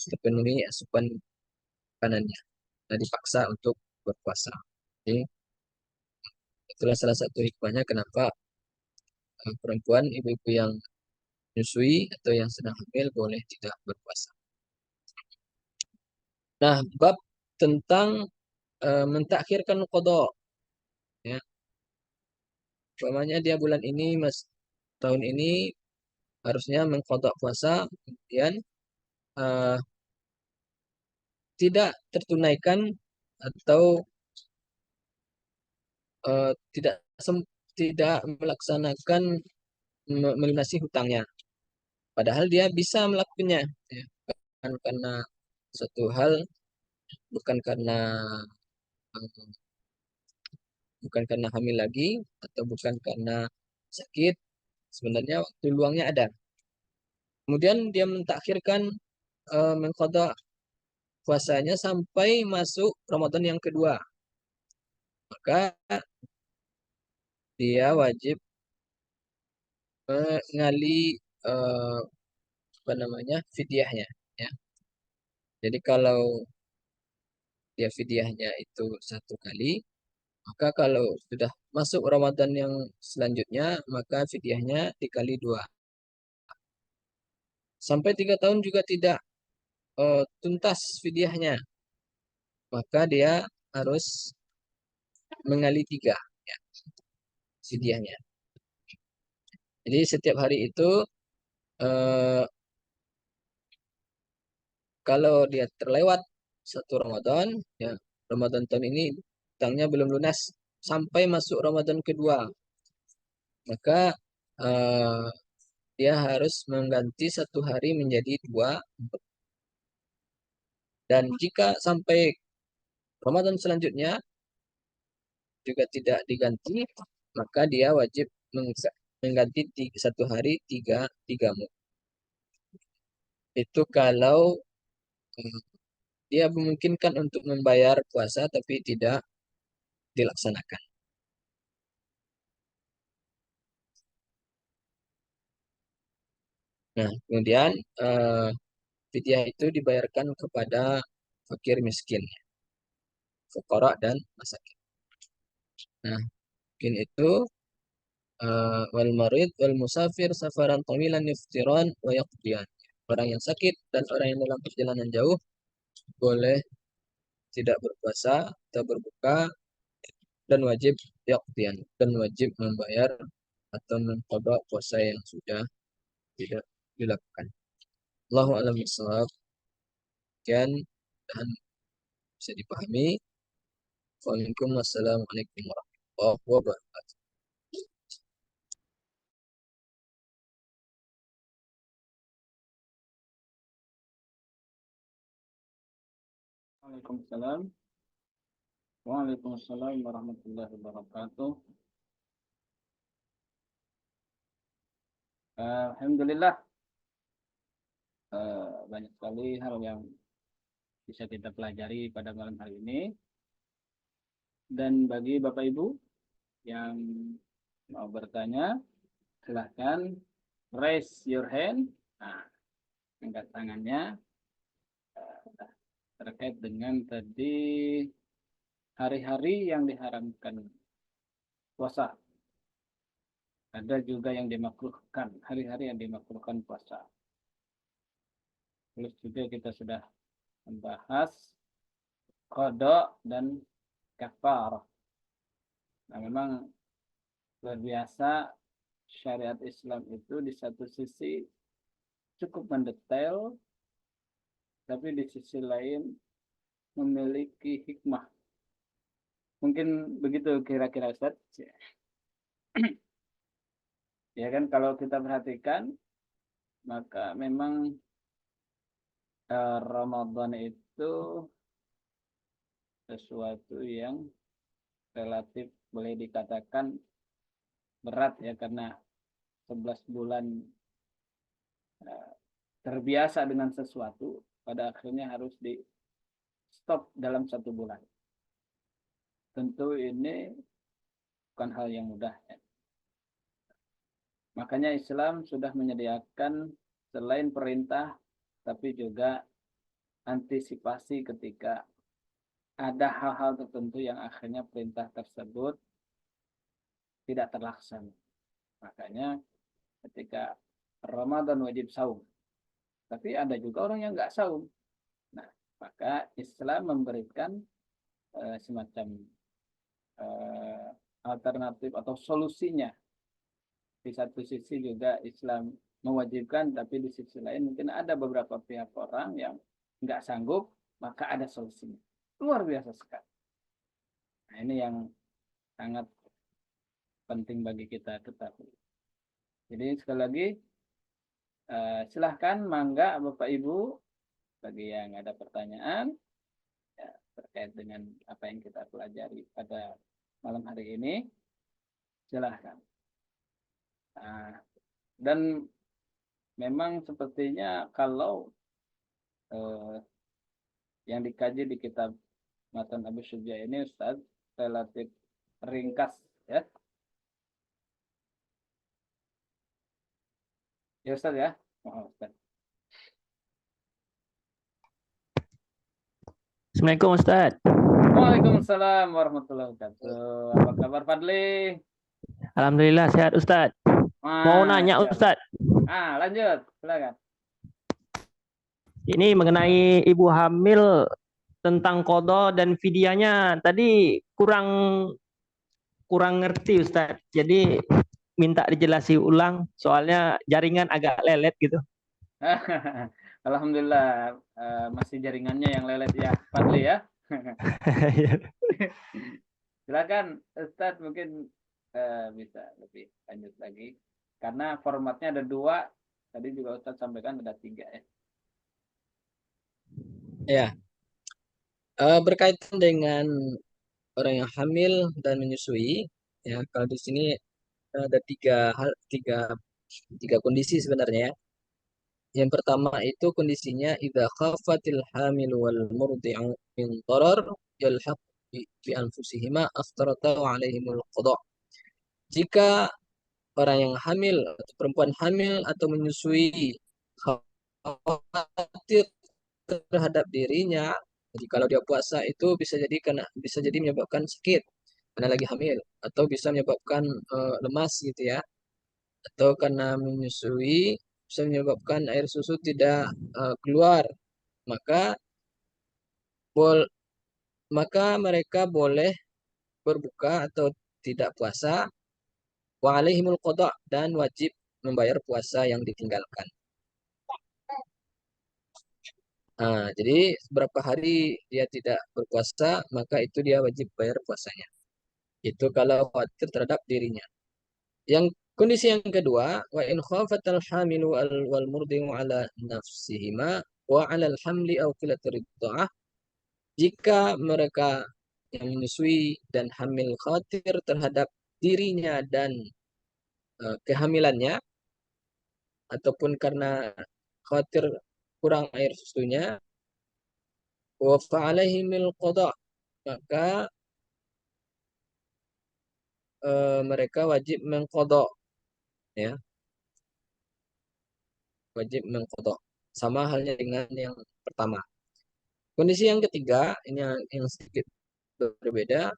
terpenuhi asupan makanannya. Nah, dipaksa untuk berpuasa. Jadi, itulah salah satu hikmahnya kenapa perempuan, ibu-ibu yang menyusui atau yang sedang hamil boleh tidak berpuasa. Nah, bab tentang mentakhirkan qada ya. Umpamanya dia bulan ini tahun ini harusnya mengqada puasa kemudian eh, tidak tertunaikan atau eh, tidak tidak melaksanakan melunasi hutangnya. Padahal dia bisa melakukannya, ya. Bukan karena suatu hal, bukan karena eh, bukan karena hamil lagi atau bukan karena sakit. Sebenarnya waktu luangnya ada. Kemudian dia mentakhirkan mengqada puasanya sampai masuk Ramadan yang kedua. Maka dia wajib mengali eh, apa namanya fidyahnya. Ya. Jadi kalau dia fidyahnya itu satu kali, maka kalau sudah masuk Ramadan yang selanjutnya, maka fidyahnya dikali dua. Sampai 3 tahun juga tidak tuntas fidyahnya, maka dia harus mengali tiga ya, fidyahnya. Jadi setiap hari itu eh, kalau dia terlewat satu Ramadan, ya Ramadan tahun ini hutangnya belum lunas sampai masuk Ramadan kedua, maka eh, dia harus mengganti satu hari menjadi dua. Dan jika sampai Ramadan selanjutnya juga tidak diganti, maka dia wajib mengganti satu hari tiga mu. Itu kalau eh, dia memungkinkan untuk membayar puasa tapi tidak dilaksanakan. Nah, kemudian fidyah itu dibayarkan kepada fakir miskin. fuqara dan masakin. Nah, mungkin itu wal marid wal musafir safaran tawilan yuftiran wa yaqdiyan. Orang yang sakit dan orang yang dalam perjalanan jauh boleh tidak berpuasa atau berbuka dan wajib yaqdiyan dan wajib membayar atau mengqada puasa yang sudah tidak dilakukan. Allahu a'lam bishawab. Dan bisa dipahami. Waalaikumsalam wassalamualaikum warahmatullahi wabarakatuh. Waalaikumsalam. Waalaikumsalam warahmatullahi wabarakatuh. Alhamdulillah, banyak sekali hal yang bisa kita pelajari pada malam hari ini. Dan bagi Bapak Ibu yang mau bertanya, silahkan raise your hand. Nah, angkat tangannya terkait dengan tadi hari-hari yang diharamkan puasa. Ada juga yang dimakruhkan, hari-hari yang dimakruhkan puasa. Terus juga kita sudah membahas qada dan kafarah. Nah, memang luar biasa syariat Islam itu di satu sisi cukup mendetail, tapi di sisi lain memiliki hikmah. Mungkin begitu kira-kira Ustaz. Ya kan, kalau kita perhatikan, maka memang Ramadan itu sesuatu yang relatif boleh dikatakan berat ya, karena 11 bulan terbiasa dengan sesuatu, pada akhirnya harus di stop dalam 1 bulan. Tentu ini bukan hal yang mudah ya. Makanya Islam sudah menyediakan selain perintah, tapi juga antisipasi ketika ada hal-hal tertentu yang akhirnya perintah tersebut tidak terlaksana. Makanya ketika Ramadan wajib saum, tapi ada juga orang yang nggak saum. Nah, maka Islam memberikan semacam alternatif atau solusinya. Di satu sisi juga Islam mewajibkan, tapi di sisi lain mungkin ada beberapa pihak orang yang nggak sanggup, maka ada solusinya. Luar biasa sekali. Nah, ini yang sangat penting bagi kita ketahui. Jadi sekali lagi, silahkan mangga Bapak Ibu, bagi yang ada pertanyaan ya, terkait dengan apa yang kita pelajari pada malam hari ini, silahkan. Dan memang sepertinya kalau yang dikaji di kitab Matan Abu Syuja ini, Ustaz, relatif ringkas ya. Ya Ustaz ya. Oh, Ustaz. Assalamualaikum Ustaz. Waalaikumsalam warahmatullahi wabarakatuh. Apa kabar Fadli? Alhamdulillah sehat Ustaz. Mau nanya Ustaz. Lanjut, silakan. Ini mengenai ibu hamil, tentang qada dan fidyahnya tadi kurang ngerti Ustaz. Jadi minta dijelasi ulang, soalnya jaringan agak lelet gitu. Alhamdulillah, masih jaringannya yang lelet ya Fadli ya. Silakan Ustaz, mungkin bisa lebih lanjut lagi, karena formatnya ada 2, tadi juga Ustaz sampaikan ada 3 ya. Ya, berkaitan dengan orang yang hamil dan menyusui, ya kalau di sini ada tiga kondisi sebenarnya. Yang pertama itu kondisinya idza khafatil hamil wal murdi'u min darar yalhaq bi anfusihima aftarata wa alaihimul qada. Jika orang yang hamil atau perempuan hamil atau menyusui khawatir terhadap dirinya Jadi kalau dia puasa itu bisa jadi menyebabkan sakit karena lagi hamil, atau bisa menyebabkan lemas gitu ya, atau karena menyusui bisa menyebabkan air susu tidak keluar. Maka bol maka mereka boleh berbuka atau tidak puasa, wa alaihimul qada, dan wajib membayar puasa yang ditinggalkan. Nah, jadi berapa hari dia tidak berpuasa, maka itu dia wajib bayar puasanya. Itu kalau khawatir terhadap dirinya. Yang kondisi yang kedua, wa in khafatal hamilu wal murdi'u ala nafsihima wa ala al-hamli aw qillatir ridha'ah. Jika mereka yang menyusui dan hamil khawatir terhadap dirinya dan kehamilannya, ataupun karena khawatir kurang air susunya, wa fa'alaihimil qada, maka mereka wajib mengkodok, ya, wajib mengkodok. Sama halnya dengan yang pertama. Kondisi yang ketiga, ini yang sedikit berbeda.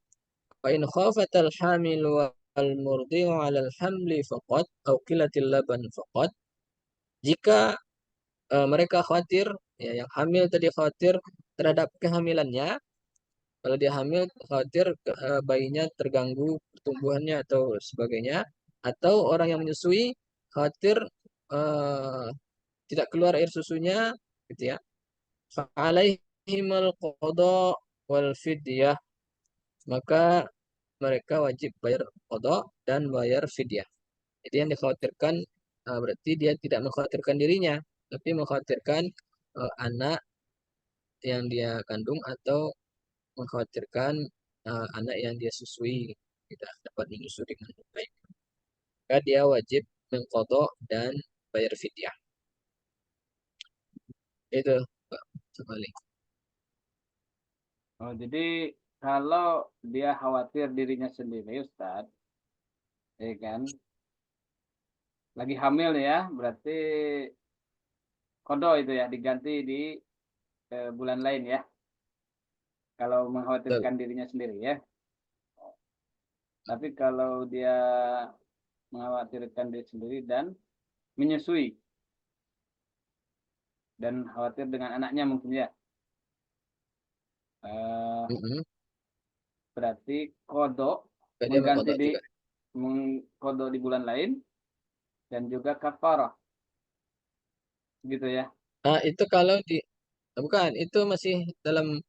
Wa in khafatal hamil wal murdi'u 'ala al-hamli faqat aw qillatil laban faqat. Jika mereka khawatir, ya, yang hamil tadi khawatir terhadap kehamilannya. Kalau dia hamil khawatir bayinya terganggu pertumbuhannya atau sebagainya, atau orang yang menyusui khawatir eh, tidak keluar air susunya, gitu ya. Fa'alaihimul qada wal fidyah, maka mereka wajib bayar qada dan bayar fidyah. Jadi yang dikhawatirkan berarti dia tidak mengkhawatirkan dirinya, tapi mengkhawatirkan anak yang dia kandung, atau mengkhawatirkan anak yang dia susui tidak dapat menyusui dengan baik. Maka dia wajib mengqadha dan bayar fidyah. Itu Pak Sabali. Oh, jadi kalau dia khawatir dirinya sendiri, Ustadz, ya kan, lagi hamil ya, berarti kodo itu ya diganti di bulan lain ya. Kalau Betul. mengkhawatirkan dirinya sendiri ya. Tapi kalau dia mengkhawatirkan diri sendiri dan menyusui dan khawatir dengan anaknya mungkin ya. Eh, Mm-mm. berarti kodo Maka dia mengganti mengqadha di juga. kodo di bulan lain dan juga kafarah gitu ya. Itu kalau di bukan, itu masih dalam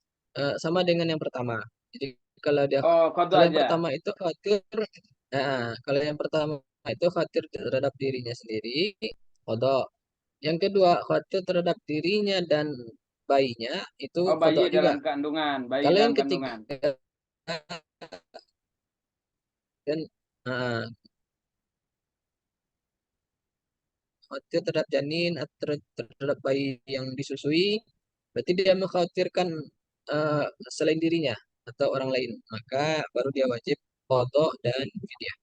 sama dengan yang pertama. Jadi kalau dia Oh, kodo kalau yang aja. pertama itu khawatir, kalau yang pertama itu khawatir terhadap dirinya sendiri, qadha. Yang kedua khawatir terhadap dirinya dan bayinya, itu Oh, bayi qadha juga. dalam kandungan, bayi Kalau dalam yang ketiga kandungan. dan uh, khawatir terhadap janin atau terhadap bayi yang disusui, berarti dia mengkhawatirkan eh, selain dirinya atau orang lain, maka baru dia wajib qadha dan fidyah.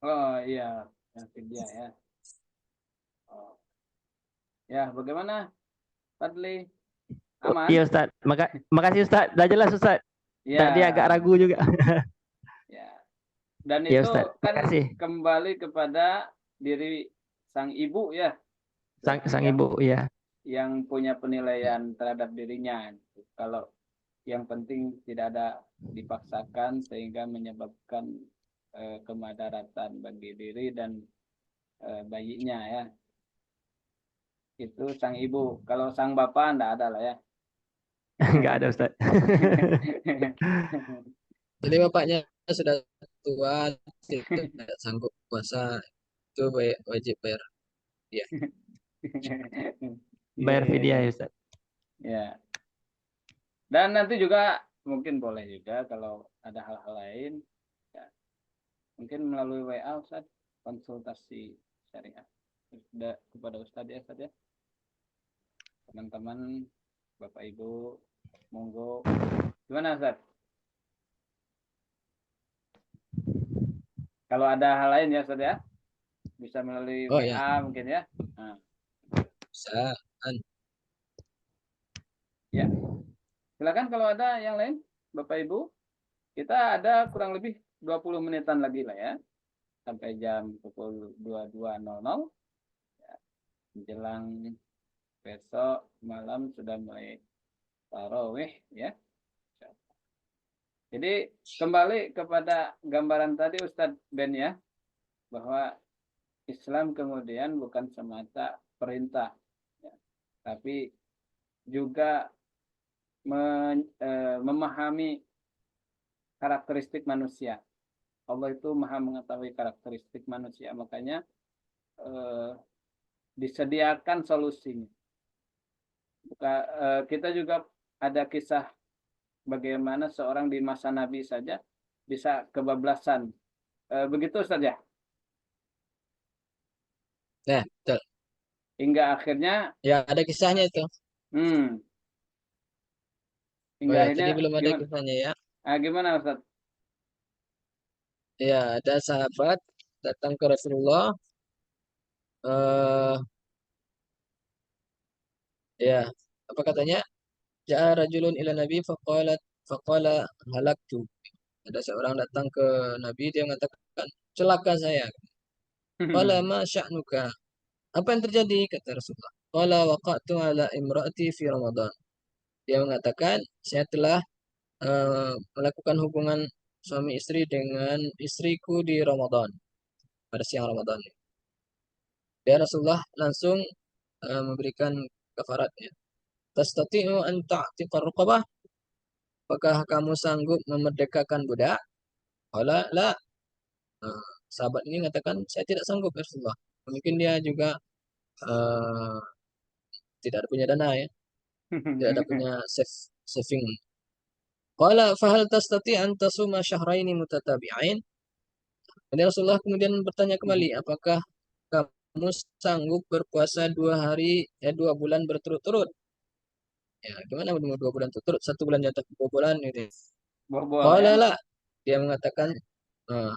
Oh iya, yang dia ya. Oh. Ya, bagaimana Fadli? Oh, iya Aman? Ustaz. Makasih Ustaz. Udah jelas Ustaz. Tadi agak Ya, ragu juga. ya. Dan Iya itu Ustaz. kan Makasih. kembali kepada diri sang ibu ya, berarti Sang yang ibu, iya. punya penilaian terhadap dirinya. Kalau yang penting tidak ada dipaksakan sehingga menyebabkan kemadaratan bagi diri dan bayinya ya. Itu sang ibu. Kalau sang bapak enggak ada lah ya. Enggak ada Ustaz. Jadi bapaknya sudah tua, tidak sanggup puasa, itu wajib bayar dia. Iya, Bayar iya, fidyah iya. ya Ustaz. Ya. Dan nanti juga mungkin boleh juga kalau ada hal-hal lain, ya, mungkin melalui WA Ustaz, konsultasi syariah kepada Ustaz ya Ustaz ya. Teman-teman, Bapak Ibu, monggo. Gimana Ustaz? Kalau ada hal lain ya Ustaz ya, bisa melalui Oh ya, WA mungkin ya. Nah, bisa. ya. Silakan kalau ada yang lain, Bapak Ibu. Kita ada kurang lebih 20 menitan lagi lah ya. Sampai jam pukul 22.00. Ya, menjelang besok malam sudah mulai tarawih ya. Jadi kembali kepada gambaran tadi Ustadz Ben ya, bahwa Islam kemudian bukan semata perintah, ya, tapi juga memahami karakteristik manusia. Allah itu maha mengetahui karakteristik manusia, makanya disediakan solusinya. Kita juga ada kisah bagaimana seorang di masa Nabi saja bisa kebablasan. Begitu Ustaz ya? Nah, betul. Hingga akhirnya, Ya, ada kisahnya itu. hmm, Oh hingga ya, akhirnya tadi belum ada gimana? kisahnya ya. Gimana Ustaz? Ya, ada sahabat datang ke Rasulullah. eh ya, apa katanya? Ja'a rajulun ila Nabi faqala halaktu. Ada seorang datang ke Nabi, dia mengatakan, celaka saya. Qala ma sya'nuka? Apa yang terjadi? Kata Rasulullah. Qala waqa'tu ala imra'ati fi Ramadan. Dia mengatakan, saya telah melakukan hubungan suami istri dengan istriku di Ramadan, pada siang Ramadan. Dan Rasulullah langsung memberikan kafaratnya. Tastati'u an ta'tiqa raqabah? Apakah kamu sanggup memerdekakan budak? Qala la. Eh, Sahabat ini mengatakan, saya tidak sanggup ya Rasulullah. Mungkin dia juga eh, tidak ada punya dana ya, tidak ada punya saving. Qala fahal tastati' an tasuma syahraini mutatabi'ain? Kemudian Rasulullah kemudian bertanya kembali, apakah kamu sanggup berpuasa 2 hari, 2 bulan berturut-turut? Ya, gimana mau 2 bulan berturut? 1 bulan jatuh kebobolan gitu. Bobol Qala ya. la. Dia mengatakan, "Eh,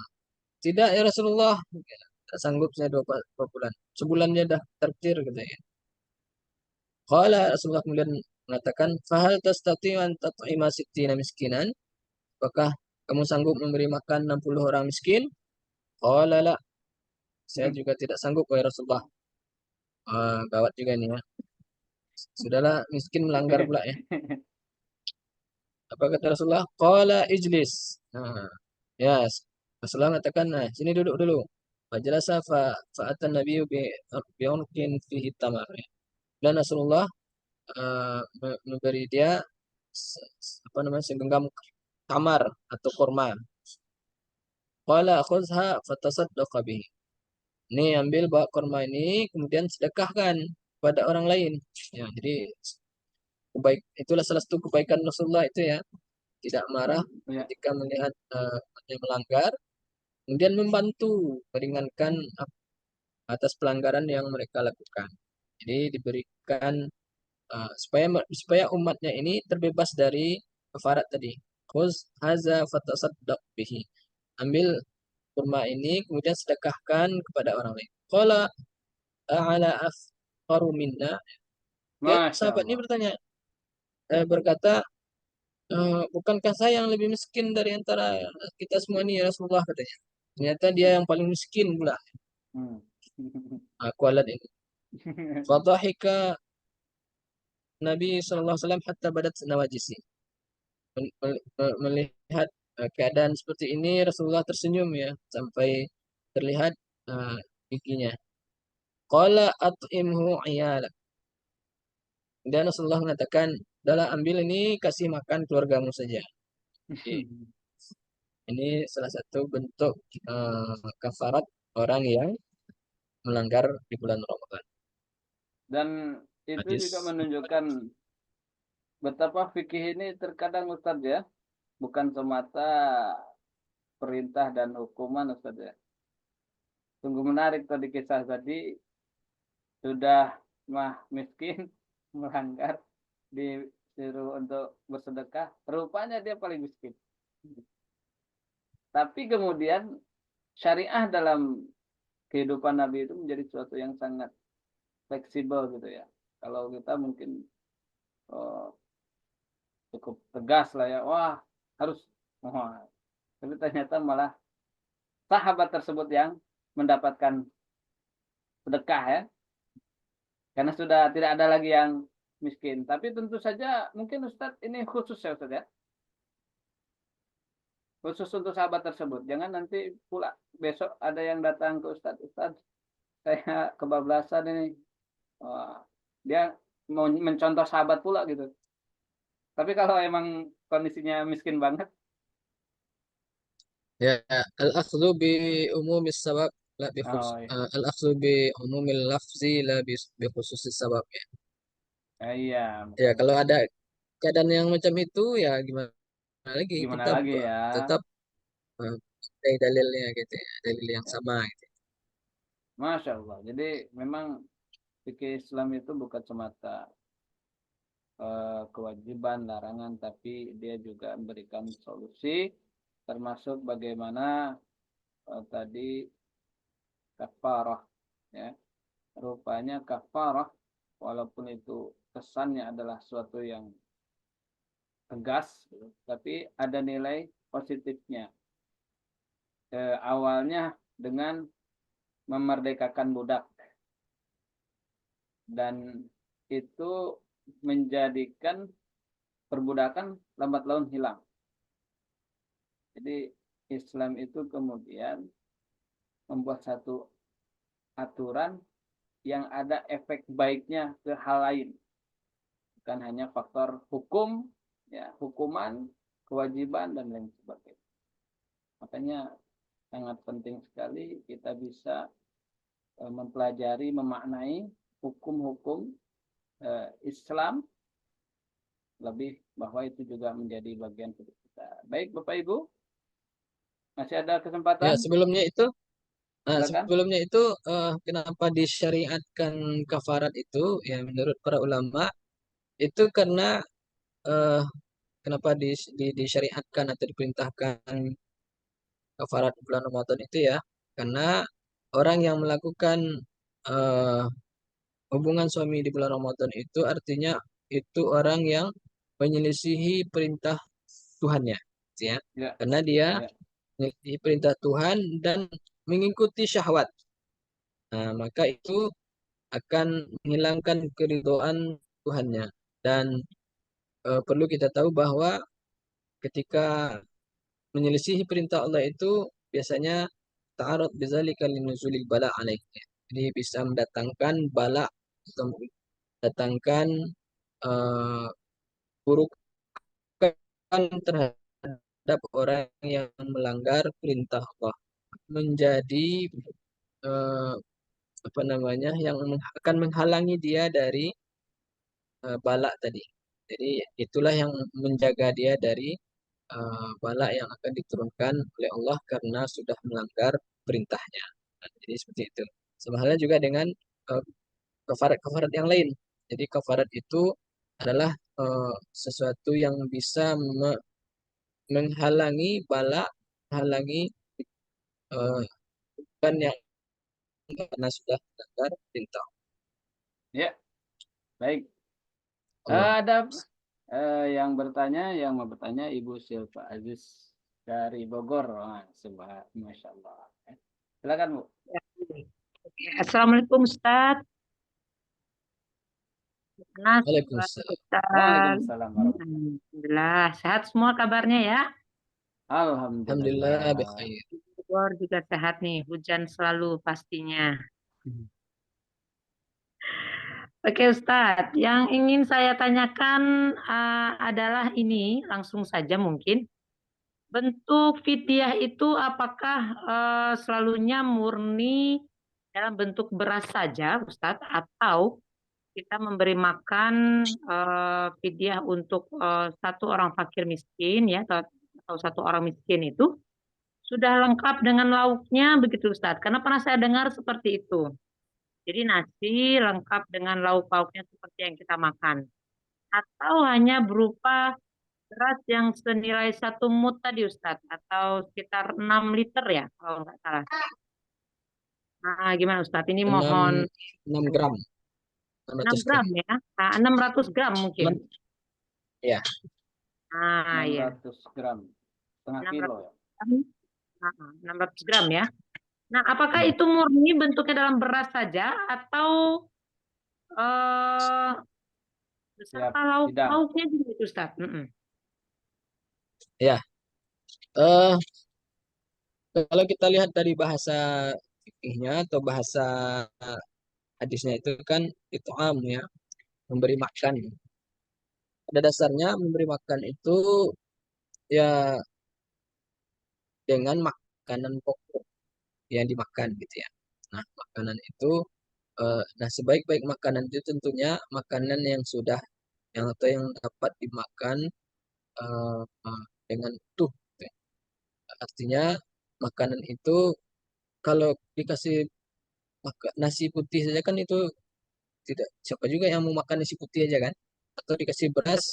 tidak ya Rasulullah, tidak sanggup saya 2 bulan. Sebulannya dah tertir katanya. Qala Rasulullah kemudian mengatakan, fahal tastati'u an tat'ima sittina miskinan? Apakah kamu sanggup memberi makan 60 orang miskin? Qala la. Saya juga tidak sanggup ya Rasulullah. Gawat juga nih ya. Sudahlah, miskin melanggar pula ya. Apa kata Rasulullah? Qala ijlis. Nah, ya, Rasulullah mengatakan, nah, sini duduk dulu. Fajalasa fa'atan nabiyyu bi'unqin fihi tamar. Dan Rasulullah memberi dia apa namanya, segenggam tamar atau kurma. Qala khudhha fatasaddaqa bihi. Ini ambil bawa kurma ini kemudian sedekahkan pada orang lain. Ya, jadi itulah salah satu kebaikan Rasulullah itu ya, tidak marah Ya. ketika melihat yang melanggar, kemudian membantu meringankan atas pelanggaran yang mereka lakukan. Jadi diberikan supaya umatnya ini terbebas dari kafarat tadi. Khuz haza fatasaddaq bihi. Ambil kurma ini kemudian sedekahkan kepada orang lain. Qala a'ala afqaru minna. Dia Masya sahabat ini Allah. bertanya, berkata, bukankah saya yang lebih miskin dari antara kita semua ini ya Rasulullah katanya. Ternyata dia yang paling miskin pula. Hmm. Kualat ini. Fadhahika Nabi SAW hatta badat nawajisi. Melihat keadaan seperti ini Rasulullah tersenyum ya sampai terlihat giginya. Qala at'imhu iyalak. Dan Rasulullah mengatakan, "Adalah ambil ini kasih makan keluargamu saja." Jadi, ini salah satu bentuk kafarat orang yang melanggar di bulan Ramadan. Dan itu juga Hadis. menunjukkan betapa fikih ini terkadang Ustaz ya, bukan semata perintah dan hukuman Ustaz ya. Sungguh menarik tadi kisah tadi, sudah mah miskin melanggar, disuruh untuk bersedekah, rupanya dia paling miskin. Tapi kemudian syariah dalam kehidupan Nabi itu menjadi sesuatu yang sangat fleksibel gitu ya. Kalau kita mungkin oh, cukup tegas lah ya, wah harus, wah. Tapi ternyata malah sahabat tersebut yang mendapatkan sedekah ya, karena sudah tidak ada lagi yang miskin. Tapi tentu saja mungkin Ustadz ini khusus ya Ustadz ya, khusus untuk sahabat tersebut. Jangan nanti pula besok ada yang datang ke Ustadz, Ustadz saya kebablasan ini. Wah, dia mau mencontoh sahabat pula gitu. Tapi kalau emang kondisinya miskin banget, Ya, al-akhdhu bi umumis sabab la bi oh iya, al-akhdhu bi umumil lafzi la bi khususis sabab ya. iya Ya, makanya kalau ada keadaan yang macam itu ya gimana lagi gimana kita lagi ya, tetap uh, pakai dalilnya gitu ya, dalil yang sama gitu. Masya Allah. Jadi memang fikih Islam itu bukan semata kewajiban, larangan, tapi dia juga memberikan solusi, termasuk bagaimana tadi kafarah, ya. Rupanya kafarah, walaupun itu kesannya adalah suatu yang tegas, gitu, tapi ada nilai positifnya. Awalnya dengan memerdekakan budak, dan itu menjadikan perbudakan lambat laun hilang. Jadi Islam itu kemudian membuat satu aturan yang ada efek baiknya ke hal lain, bukan hanya faktor hukum, ya, hukuman, kewajiban dan lain sebagainya. Makanya sangat penting sekali kita bisa mempelajari, memaknai hukum-hukum Islam, lebih bahwa itu juga menjadi bagian hidup kita. Baik Bapak Ibu, masih ada Ya, kesempatan? Silakan. sebelumnya itu kenapa disyariatkan kafarat itu ya menurut para ulama itu karena eh, kenapa disyariatkan atau diperintahkan kafarat bulan Ramadan itu ya karena orang yang melakukan eh, hubungan suami di bulan Ramadan itu artinya itu orang yang menyelisihi perintah Tuhannya, ya. Ya, Karena dia ya, menyelisihi perintah Tuhan dan mengikuti syahwat. Nah, maka itu akan menghilangkan keridhaan Tuhannya. Dan perlu kita tahu bahwa ketika menyelisihi perintah Allah itu biasanya ta'arud bizalika linuzulil bala alaih. Jadi bisa mendatangkan bala atau mendatangkan eh, burukan terhadap orang yang melanggar perintah Allah menjadi eh, apa namanya yang akan menghalangi dia dari bala tadi. Jadi itulah yang menjaga dia dari bala yang akan diturunkan oleh Allah karena sudah melanggar perintahnya. Nah, jadi seperti itu. Sama halnya juga dengan eh, kafarat-kafarat yang lain. Jadi kafarat itu adalah sesuatu yang bisa menghalangi bala, menghalangi eh, bukan yang karena sudah melanggar perintah ya, baik. Allah. Ada yang bertanya, yang mau bertanya Ibu Silva Aziz dari Bogor. Wah, Masya Allah. Silakan Bu. Ya, Assalamualaikum Ustaz. Nas, Waalaikumsalam. Ustaz. Waalaikumsalam warahmatullahi. Alhamdulillah, sehat semua kabarnya ya. Alhamdulillah Alhamdulillah. bikhair. Bogor juga sehat nih, hujan selalu pastinya. Oke Ustaz, yang ingin saya tanyakan adalah ini, langsung saja mungkin. Bentuk fidyah itu apakah selalunya murni dalam bentuk beras saja Ustaz, atau kita memberi makan fidyah untuk satu orang fakir miskin ya atau satu orang miskin itu sudah lengkap dengan lauknya begitu Ustaz. Karena pernah saya dengar seperti itu. Jadi nasi lengkap dengan lauk pauknya seperti yang kita makan. Atau hanya berupa beras yang senilai 1 mut tadi Ustaz, atau sekitar 6 liter ya kalau nggak salah. Nah, gimana Ustaz? Ini 6 mohon 6 gram, 6 600 gram. gram ya. Nah, 600 gram mungkin. 6, ya. Ah, ya. 600 gram, setengah 600 kilo ya. gram. 600 gram ya. Nah, apakah Hmm. itu murni bentuknya dalam beras saja atau eh Ya, beserta lauk sidang. pauknya juga itu, Ustaz? Ya, eh kalau kita lihat dari bahasa fikihnya atau bahasa hadisnya itu kan itu ya, memberi makan. Pada dasarnya memberi makan itu ya dengan makanan pokok yang dimakan gitu ya. Nah, makanan itu nah sebaik-baik makanan itu tentunya makanan yang sudah yang atau yang dapat dimakan dengan utuh, gitu ya. Artinya makanan itu kalau dikasih nasi putih saja kan itu tidak siapa juga yang mau makan nasi putih aja kan? Atau dikasih beras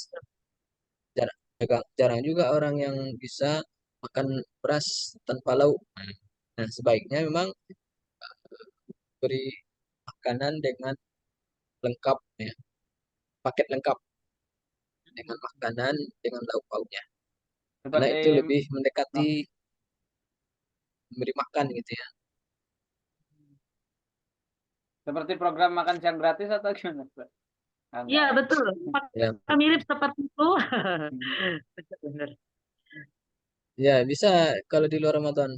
jarang juga orang yang bisa makan beras tanpa lauk. Nah, sebaiknya memang beri makanan dengan lengkap ya, paket lengkap dengan makanan dengan lauk pauknya. Karena Seperti itu lebih oh, mendekati memberi makan gitu ya. seperti program makan siang gratis atau gimana, Pak? Ah, Iya, enggak. betul. Ya, Apakah mirip seperti itu? Benar. ya bisa kalau di luar Ramadan.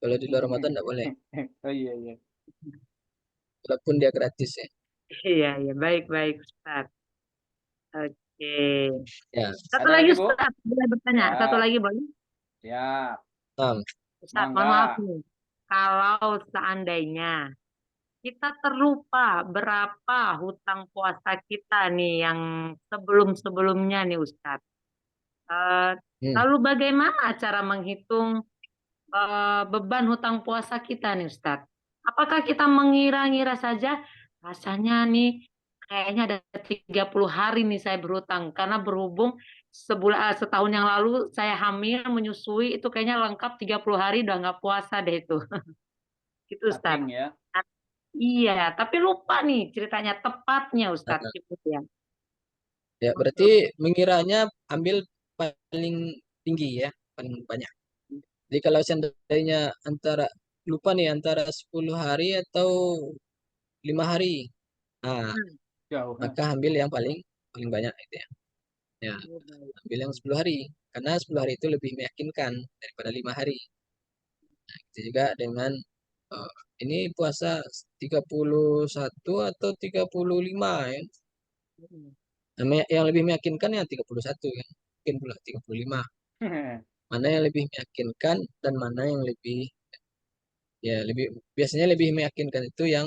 Kalau di luar Ramadan tidak boleh. Oh iya iya. Walaupun dia gratis ya. Iya, iya. Baik, baik, Ustaz. Oke. Ya, Satu Ada lagi, lagi, Bu? Ustaz. Boleh bertanya? Satu Siap, lagi, boleh? siap. nah, Ustaz, mohon maaf Mangga. nih. Kalau seandainya kita terlupa berapa hutang puasa kita nih yang sebelum-sebelumnya nih, Ustaz. Eh, hmm, Lalu bagaimana cara menghitung beban hutang puasa kita nih, Ustadz? Apakah kita mengira-ngira saja rasanya nih kayaknya ada 30 hari nih saya berhutang karena berhubung setahun yang lalu saya hamil menyusui itu kayaknya lengkap 30 hari udah nggak puasa deh itu. Gitu, Ustadz. Saking ya. Iya, tapi lupa nih ceritanya tepatnya Ustadz nah, gitu ya. ya berarti Untuk mengiranya ambil paling tinggi ya, paling banyak. Jadi kalau seandainya antara lupa nih antara 10 hari atau 5 hari, nah Hmm, jauh. maka ambil yang paling paling banyak itu ya. Ya, ambil yang 10 hari karena 10 hari itu lebih meyakinkan daripada 5 hari. Itu juga dengan eh, ini puasa 31 atau 35 ya. Nah, yang lebih meyakinkan yang 31 ya. Mungkin pula 35. Mana yang lebih meyakinkan dan mana yang lebih ya lebih biasanya lebih meyakinkan itu yang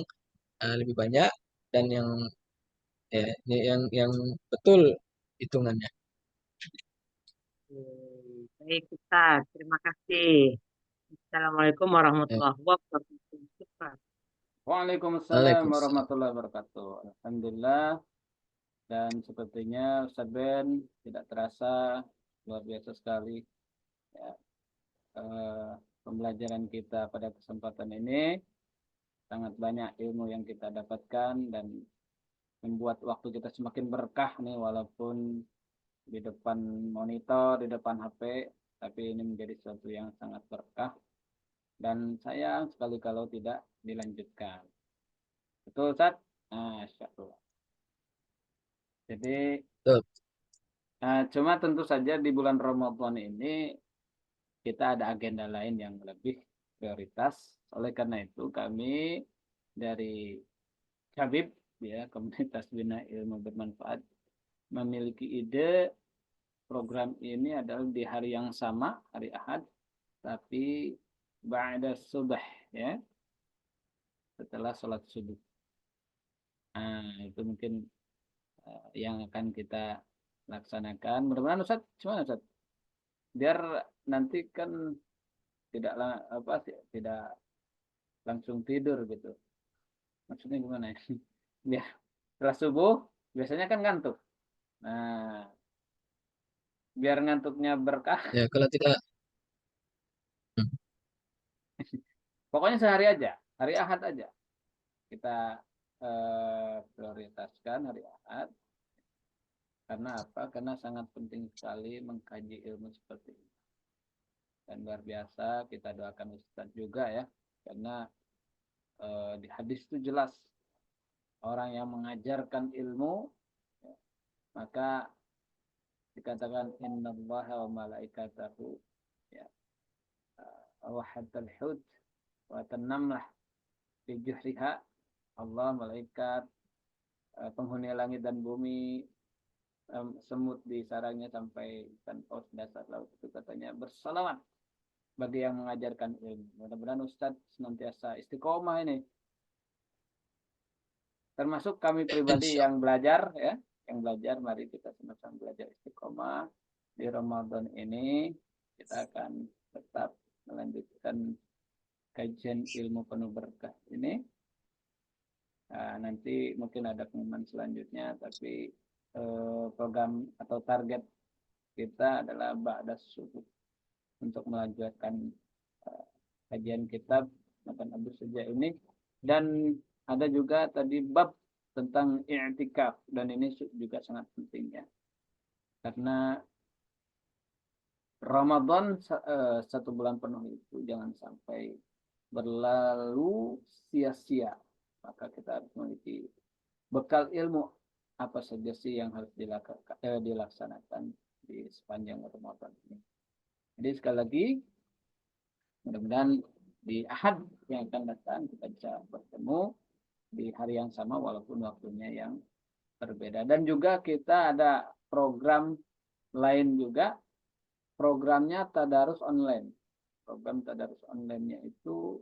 lebih banyak dan yang betul hitungannya. Baik, Ustaz. Terima kasih. Assalamualaikum Ya, warahmatullahi wabarakatuh. Ustaz. Waalaikumsalam Waalaikumsalam. warahmatullahi wabarakatuh. Alhamdulillah. Dan sepertinya Ustaz Ben tidak terasa luar biasa sekali ya, eh, pembelajaran kita pada kesempatan ini. Sangat banyak ilmu yang kita dapatkan dan membuat waktu kita semakin berkah nih walaupun di depan monitor, di depan HP, tapi ini menjadi sesuatu yang sangat berkah dan sayang sekali kalau tidak dilanjutkan. Betul, Ustaz? Masya Allah. Jadi, Betul. cuma tentu saja di bulan Ramadan ini kita ada agenda lain yang lebih prioritas. Oleh karena itu, kami dari Habib, ya, Komunitas Bina Ilmu Bermanfaat, memiliki ide program ini adalah di hari yang sama, hari Ahad, tapi ba'da subah, ya, setelah sholat subuh. Nah, itu mungkin yang akan kita laksanakan. Mudah-mudahan Ustaz, gimana Ustaz? Biar nanti kan apa tidak langsung tidur gitu. Maksudnya gimana ya? Biar setelah subuh biasanya kan ngantuk. Nah, biar ngantuknya berkah, Ya, kalau tidak pokoknya sehari aja, hari Ahad aja. Kita prioritaskan hari Ahad. Karena apa? Karena sangat penting sekali mengkaji ilmu seperti ini. Dan luar biasa kita doakan Ustadz juga ya. Karena di hadis itu jelas orang yang mengajarkan ilmu ya, maka dikatakan innallaha wa malaikatahu ya wa hatal hud wa tanamlah fi juhriha. Allah, malaikat, penghuni langit dan bumi, semut di sarangnya sampai ikan paus dasar laut itu katanya bersalawat bagi yang mengajarkan ilmu. Mudah-mudahan Ustadz senantiasa istiqomah ini. Termasuk kami pribadi Insya yang belajar ya, yang belajar, mari kita sama-sama belajar istiqomah di Ramadan ini. Kita akan tetap melanjutkan kajian ilmu penuh berkah ini. Nah, nanti mungkin ada pengumuman selanjutnya, tapi program atau target kita adalah ba'da subuh untuk melanjutkan kajian kitab Matan Abu Suja ini. Dan ada juga tadi bab tentang i'tikaf, dan ini juga sangat penting ya. Karena Ramadan 1 bulan penuh itu jangan sampai berlalu sia-sia. Maka kita harus memiliki bekal ilmu apa saja sih yang harus dilaksanakan di sepanjang Ramadan ini. Jadi sekali lagi, mudah-mudahan di Ahad yang akan datang kita bisa bertemu di hari yang sama walaupun waktunya yang berbeda. Dan juga kita ada program lain juga, programnya Tadarus Online. Program Tadarus Online-nya itu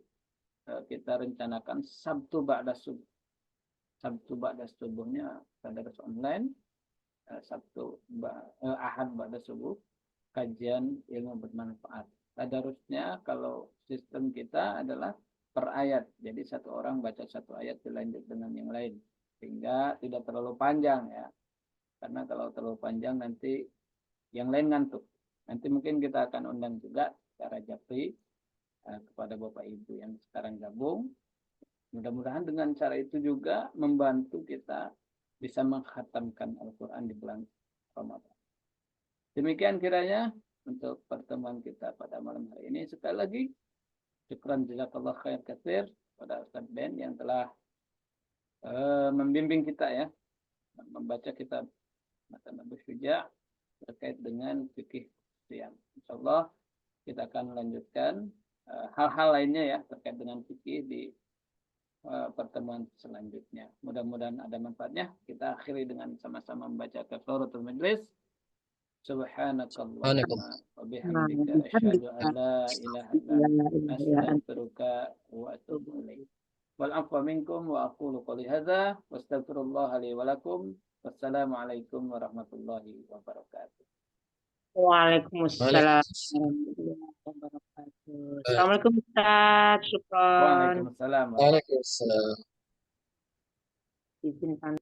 kita rencanakan Sabtu ba'da subuh. Sabtu ba'da subuhnya Tadarus Online, Ahad ba'da subuh kajian ilmu bermanfaat. Tadarusnya kalau sistem kita adalah per ayat. Jadi satu orang baca satu ayat dilanjut dengan yang lain. Sehingga tidak terlalu panjang ya. Karena kalau terlalu panjang nanti yang lain ngantuk. Nanti mungkin kita akan undang juga secara japri kepada Bapak Ibu yang sekarang gabung. Mudah-mudahan dengan cara itu juga membantu kita bisa mengkhatamkan Al-Quran di bulan Ramadan. Demikian kiranya untuk pertemuan kita pada malam hari ini. Sekali lagi, syukran jazakallah khair katsir pada Ustaz Ben yang telah membimbing kita ya, membaca kitab Matan Abu Syuja terkait dengan fikih siam. Insyaallah kita akan melanjutkan hal-hal lainnya ya terkait dengan fikih di pertemuan selanjutnya. Mudah-mudahan ada manfaatnya. Kita akhiri dengan sama-sama membaca kafaratul majlis. Subhanakallahumma wa bihamdika asyhadu an la ilaha illa anta astaghfiruka wa atubu ilaik. Wal afwa minkum wa aqulu qouli hadza wa astaghfirullah li wa lakum. Wassalamualaikum warahmatullahi wabarakatuh. Waalaikumsalam warahmatullahi wabarakatuh. Assalamualaikum Ustaz. Syukron. Waalaikumsalam. Waalaikumsalam. Izinkan